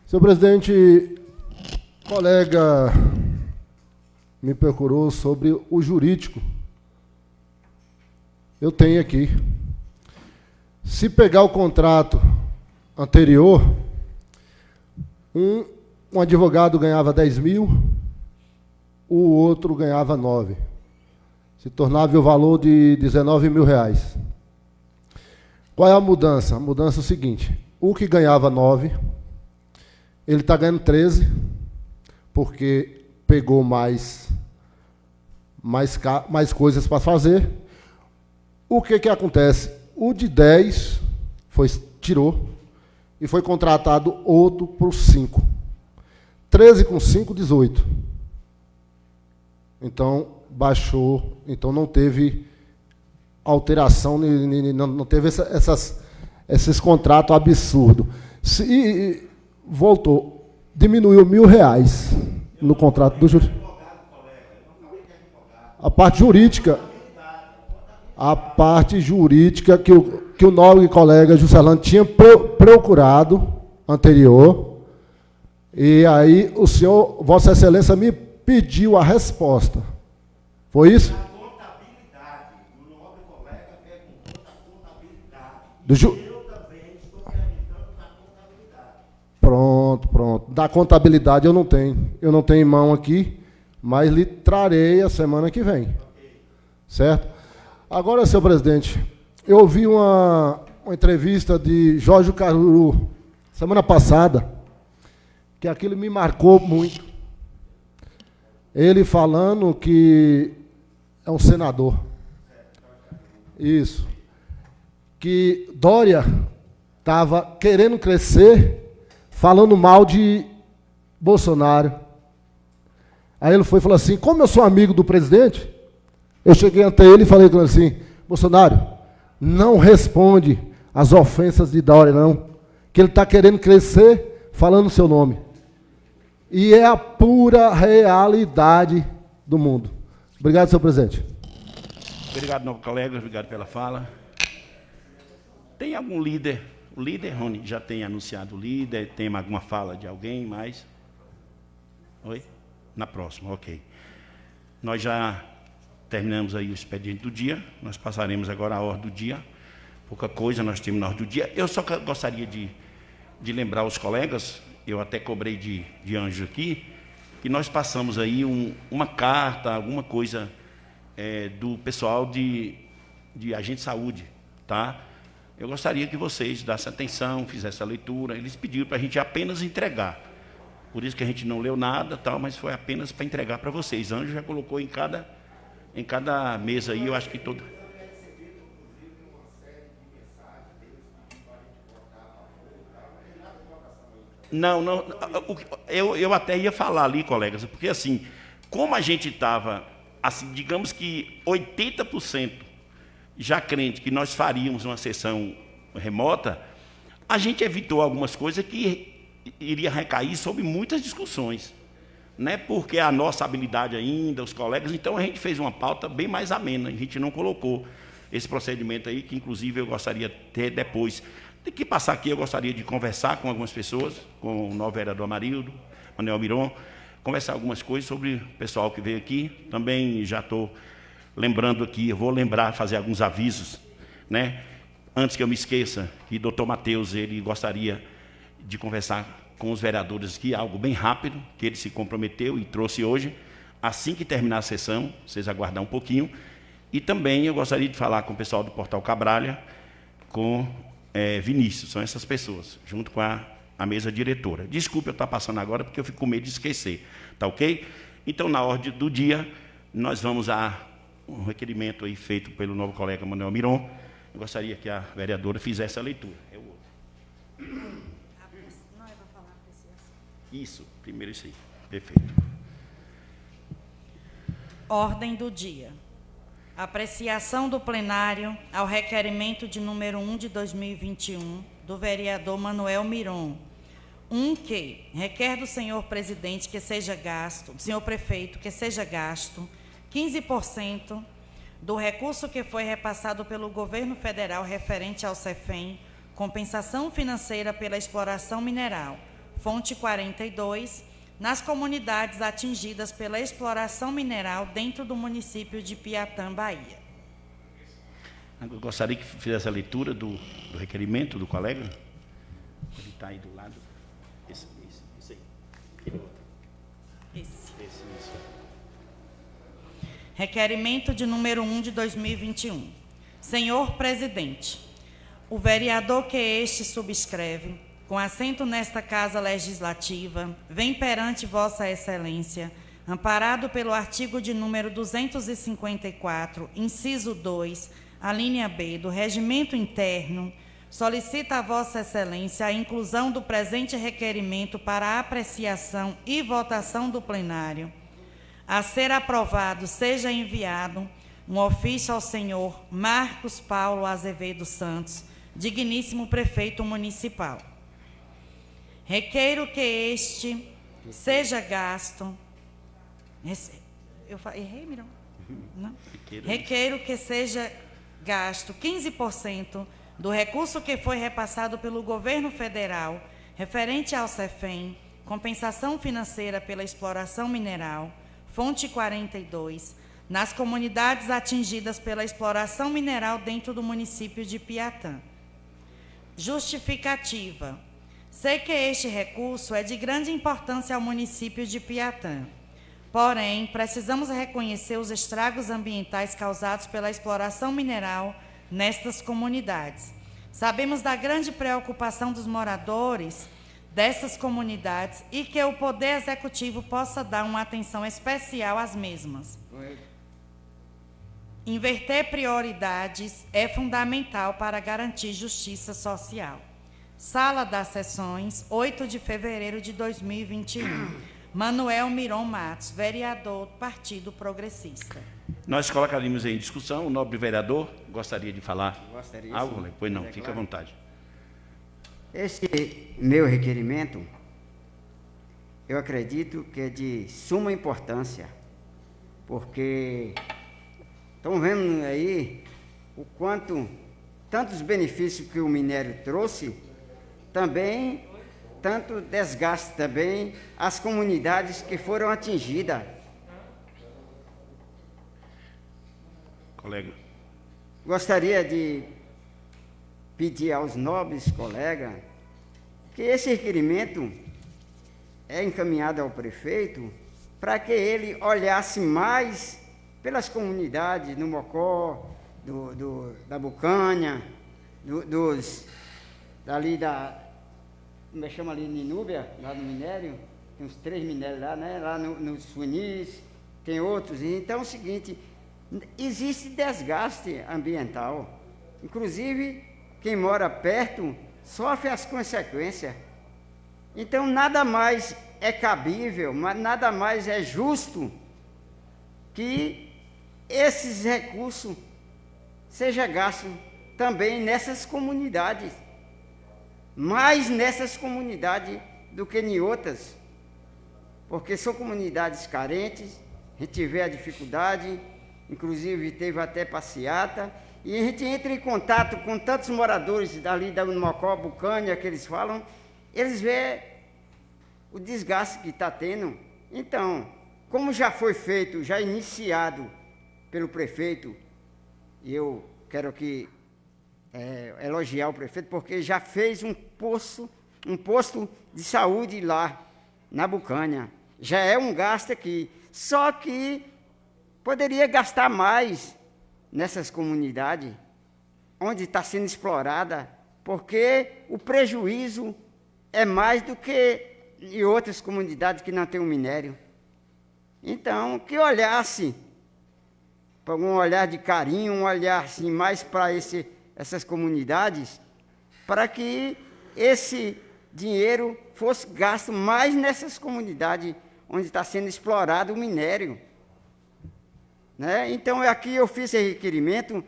Senhor presidente, colega me procurou sobre o jurídico. Eu tenho aqui. Se pegar o contrato anterior, um advogado ganhava 10 mil, o outro ganhava 9. Se tornava o valor de 19 mil reais. Qual é a mudança? A mudança é o seguinte: o que ganhava 9, ele está ganhando 13, porque pegou mais coisas para fazer. O que acontece? O de 10 tirou e foi contratado outro por 5. 13 com 5, 18. Então, baixou, então não teve alteração, não teve esses contratos absurdos. Voltou, diminuiu R$1.000 no contrato do jurídico. A parte jurídica que o nobre colega Juscelano tinha procurado anterior, e aí o senhor, Vossa Excelência, me pediu a resposta. Foi isso? A contabilidade, o nobre colega perguntou da contabilidade. Eu também estou perguntando da contabilidade. Pronto. Da contabilidade eu não tenho em mão aqui, mas lhe trarei a semana que vem. Okay. Certo? Agora, senhor presidente, eu ouvi uma entrevista de Jorge Caruru semana passada, que aquilo me marcou muito. Ele falando que é um senador. Isso. Que Dória estava querendo crescer, falando mal de Bolsonaro. Aí ele falou assim: como eu sou amigo do presidente, eu cheguei ante ele e falei com ele assim: Bolsonaro, não responde as ofensas de Dória, não. Que ele está querendo crescer falando o seu nome. E é a pura realidade do mundo. Obrigado, senhor presidente. Obrigado, novo colega. Obrigado pela fala. Tem algum líder? O líder, Rony, já tem anunciado o líder? Tem alguma fala de alguém mais? Oi? Na próxima, ok. Nós já terminamos aí o expediente do dia. Nós passaremos agora a ordem do dia. Pouca coisa nós temos na ordem do dia. Eu só gostaria de lembrar os colegas, eu até cobrei de Anjo aqui, que nós passamos aí uma carta, alguma coisa do pessoal de agente de saúde, tá? Eu gostaria que vocês dessem atenção, fizessem a leitura. Eles pediram para a gente apenas entregar. Por isso que a gente não leu nada, tal, mas foi apenas para entregar para vocês. Anjo já colocou em cada mesa aí, eu acho que todo... Não, eu até ia falar ali, colegas, porque assim, como a gente estava, assim, digamos que 80% já crente que nós faríamos uma sessão remota, a gente evitou algumas coisas que iria recair sobre muitas discussões, né? Porque a nossa habilidade ainda, os colegas, então a gente fez uma pauta bem mais amena, a gente não colocou esse procedimento aí, que inclusive eu gostaria de ter depois. Tem que passar aqui, eu gostaria de conversar com algumas pessoas, com o novo vereador Amarildo, Manuel Miron, conversar algumas coisas sobre o pessoal que veio aqui. Também já estou lembrando aqui, eu vou lembrar, fazer alguns avisos, né? Antes que eu me esqueça, que o doutor Matheus, ele gostaria de conversar com os vereadores aqui, algo bem rápido, que ele se comprometeu e trouxe hoje, assim que terminar a sessão, vocês aguardar um pouquinho. E também eu gostaria de falar com o pessoal do Portal Cabralha, com Vinícius, são essas pessoas, junto com a mesa diretora. Desculpe eu estar passando agora, porque eu fico com medo de esquecer, tá ok? Então, na ordem do dia, nós vamos a um requerimento aí feito pelo novo colega Manuel Miron. Eu gostaria que a vereadora fizesse a leitura. Isso, primeiro isso aí. Perfeito. Ordem do dia. Apreciação do plenário ao requerimento de número 1 de 2021 do vereador Manuel Miron. Que requer do senhor presidente que seja gasto, senhor prefeito, que seja gasto 15% do recurso que foi repassado pelo governo federal referente ao CEFEM, compensação financeira pela exploração mineral, fonte 42, nas comunidades atingidas pela exploração mineral dentro do município de Piatã, Bahia. Eu gostaria que fizesse a leitura do requerimento do colega. Ele está aí do lado. Esse aí. Esse. Requerimento de número 1 de 2021. Senhor presidente, o vereador que este subscreve, com assento nesta Casa Legislativa, vem perante Vossa Excelência, amparado pelo artigo de número 254, inciso 2, a linha B do Regimento Interno, solicita a Vossa Excelência a inclusão do presente requerimento para a apreciação e votação do plenário. A ser aprovado, seja enviado um ofício ao senhor Marcos Paulo Azevedo Santos, digníssimo prefeito municipal. Requeiro que este seja gasto... Errei, Mirão? Não. Requeiro que seja gasto 15% do recurso que foi repassado pelo governo federal referente ao CEFEM, compensação financeira pela exploração mineral, fonte 42, nas comunidades atingidas pela exploração mineral dentro do município de Piatã. Justificativa. Sei que este recurso é de grande importância ao município de Piatã. Porém, precisamos reconhecer os estragos ambientais causados pela exploração mineral nestas comunidades. Sabemos da grande preocupação dos moradores dessas comunidades e que o Poder Executivo possa dar uma atenção especial às mesmas. Inverter prioridades é fundamental para garantir justiça social. Sala das Sessões, 8 de fevereiro de 2021. Manuel Miron Matos, vereador do Partido Progressista. Nós colocaríamos em discussão. O nobre vereador gostaria de falar Gostaria, algo? sim. Pois não, É fique claro. à vontade. Esse meu requerimento, eu acredito que é de suma importância, porque estão vendo aí o quanto, tantos benefícios que o minério trouxe, também, tanto desgaste também às comunidades que foram atingidas. Colega. Gostaria de pedir aos nobres colegas que esse requerimento é encaminhado ao prefeito para que ele olhasse mais pelas comunidades no Mocó, da Bucânia, dali como é que chama ali, Ninúbia, lá no minério, tem uns 3 minérios lá, né? Lá nos Funis, tem outros. Então é o seguinte, existe desgaste ambiental. Inclusive, quem mora perto sofre as consequências. Então, nada mais é cabível, mas nada mais é justo que esses recursos sejam gastos também nessas comunidades. Mais nessas comunidades do que em outras. Porque são comunidades carentes, a gente vê a dificuldade, inclusive teve até passeata, e a gente entra em contato com tantos moradores dali da Mocó, Bucânia, que eles falam, eles veem o desgaste que está tendo. Então, como já foi feito, já iniciado pelo prefeito, e eu quero aqui elogiar o prefeito, porque já fez um posto de saúde lá, na Bucânia. Já é um gasto aqui, só que poderia gastar mais nessas comunidades, onde está sendo explorada, porque o prejuízo é mais do que em outras comunidades que não tem o minério. Então, que olhasse, para um olhar de carinho, um olhar assim, mais para essas comunidades, para que esse dinheiro fosse gasto mais nessas comunidades onde está sendo explorado o minério. Né? Então, aqui eu fiz esse requerimento,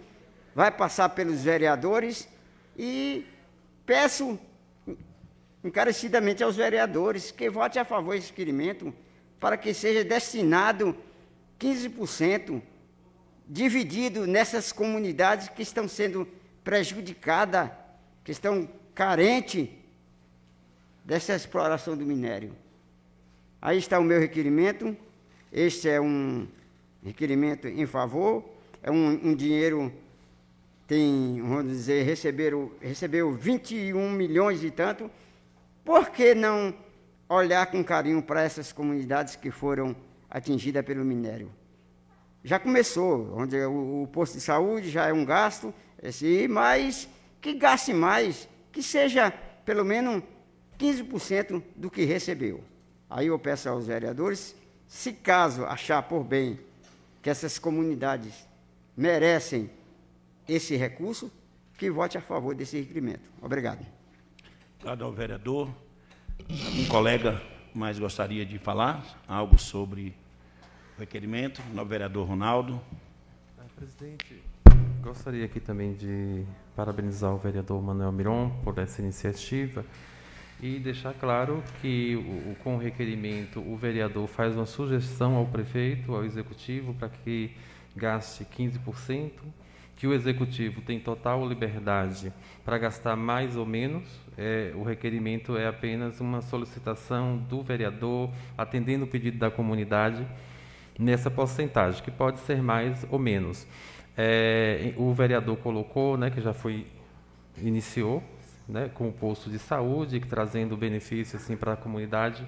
vai passar pelos vereadores e peço encarecidamente aos vereadores que votem a favor desse requerimento para que seja destinado 15%, dividido nessas comunidades que estão sendo prejudicadas, que estão carentes dessa exploração do minério. Aí está o meu requerimento. Este é um requerimento em favor, é um dinheiro, vamos dizer, recebeu 21 milhões e tanto. Por que não olhar com carinho para essas comunidades que foram atingidas pelo minério? Já começou, onde o posto de saúde já é um gasto, mas que gaste mais, que seja pelo menos 15% do que recebeu. Aí eu peço aos vereadores, se caso achar por bem que essas comunidades merecem esse recurso, que vote a favor desse requerimento. Obrigado. Obrigado ao vereador. Um colega mais gostaria de falar algo sobre o requerimento? O vereador Ronaldo. Presidente, gostaria aqui também de parabenizar o vereador Manuel Miron por essa iniciativa e deixar claro que, com o requerimento, o vereador faz uma sugestão ao prefeito, ao executivo, para que gaste 15%, que o executivo tem total liberdade para gastar mais ou menos. O requerimento é apenas uma solicitação do vereador, atendendo o pedido da comunidade, nessa porcentagem, que pode ser mais ou menos. O vereador colocou, que já iniciou, com o posto de saúde, trazendo benefício assim, para a comunidade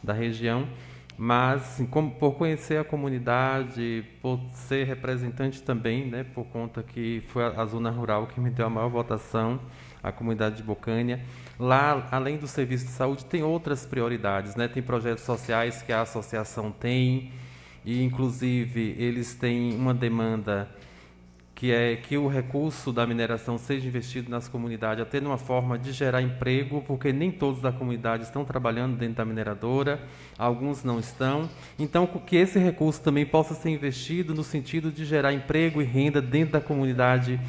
da região, mas assim, por conhecer a comunidade, por ser representante também, por conta que foi a zona rural que me deu a maior votação, a comunidade de Bucânia. Lá, além do serviço de saúde, tem outras prioridades, tem projetos sociais que a associação tem, e inclusive eles têm uma demanda que é que o recurso da mineração seja investido nas comunidades, até numa forma de gerar emprego, porque nem todos da comunidade estão trabalhando dentro da mineradora, alguns não estão. Então, que esse recurso também possa ser investido no sentido de gerar emprego e renda dentro da comunidade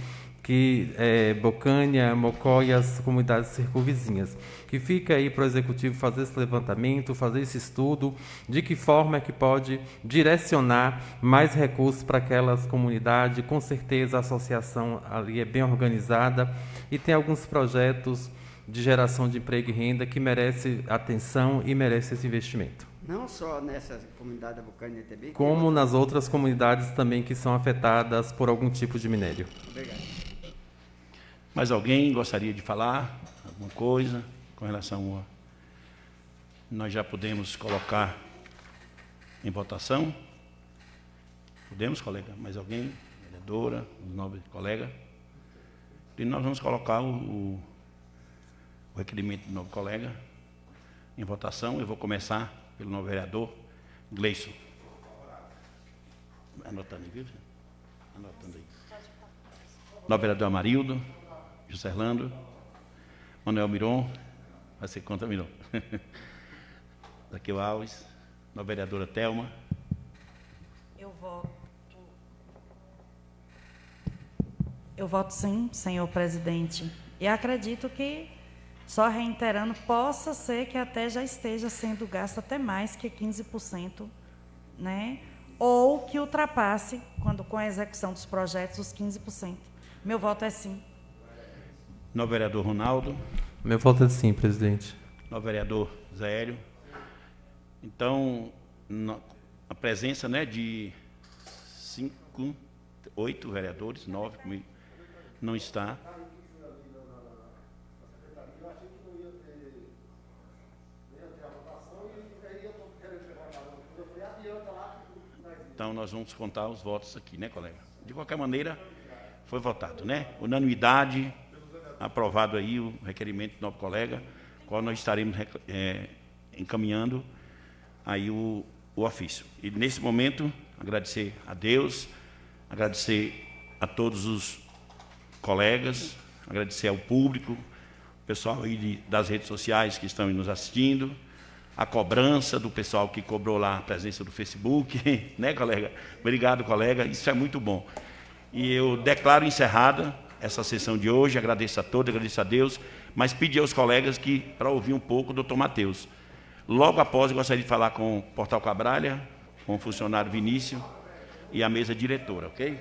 que é Bocânia, Mocó e as comunidades circunvizinhas. Que fica aí para o Executivo fazer esse levantamento, fazer esse estudo, de que forma é que pode direcionar mais recursos para aquelas comunidades. Com certeza a associação ali é bem organizada e tem alguns projetos de geração de emprego e renda que merece atenção e merece esse investimento. Não só nessa comunidade da Bocânia também. Como nas outras comunidades também que são afetadas por algum tipo de minério. Obrigado. Mais alguém gostaria de falar alguma coisa com relação a... Nós já podemos colocar em votação? Podemos, colega? Mais alguém? Vereadora, os nobres colegas? E nós vamos colocar o requerimento do novo colega em votação. Eu vou começar pelo novo vereador, Gleison. Anotando aí, viu? Anotando aí. Novo vereador Amarildo, José Orlando, Manuel Miron, vai ser contra Miron. Zaqueu Alves, nova vereadora Thelma. Eu voto sim, senhor presidente. E acredito que, só reiterando, possa ser que até já esteja sendo gasto até mais que 15%, né? Ou que ultrapasse, quando com a execução dos projetos, os 15%. Meu voto é sim. Novo vereador Ronaldo. Meu voto é sim, presidente. Novo vereador Zé Hélio. Então, a presença, né, de 8 vereadores, 9 comigo, não está. Então, nós vamos contar os votos aqui, né, colega? De qualquer maneira, foi votado, né? Unanimidade, aprovado aí o requerimento do novo colega, qual nós estaremos encaminhando aí o ofício. E, nesse momento, agradecer a Deus, agradecer a todos os colegas, agradecer ao público, o pessoal aí das redes sociais que estão nos assistindo, a cobrança do pessoal que cobrou lá a presença do Facebook, né, colega? Obrigado, colega, isso é muito bom. E eu declaro encerrada essa sessão de hoje, agradeço a todos, agradeço a Deus, mas pedi aos colegas que, para ouvir um pouco do Dr. Matheus. Logo após, eu gostaria de falar com o Portal Cabralha, com o funcionário Vinícius e a mesa diretora, ok?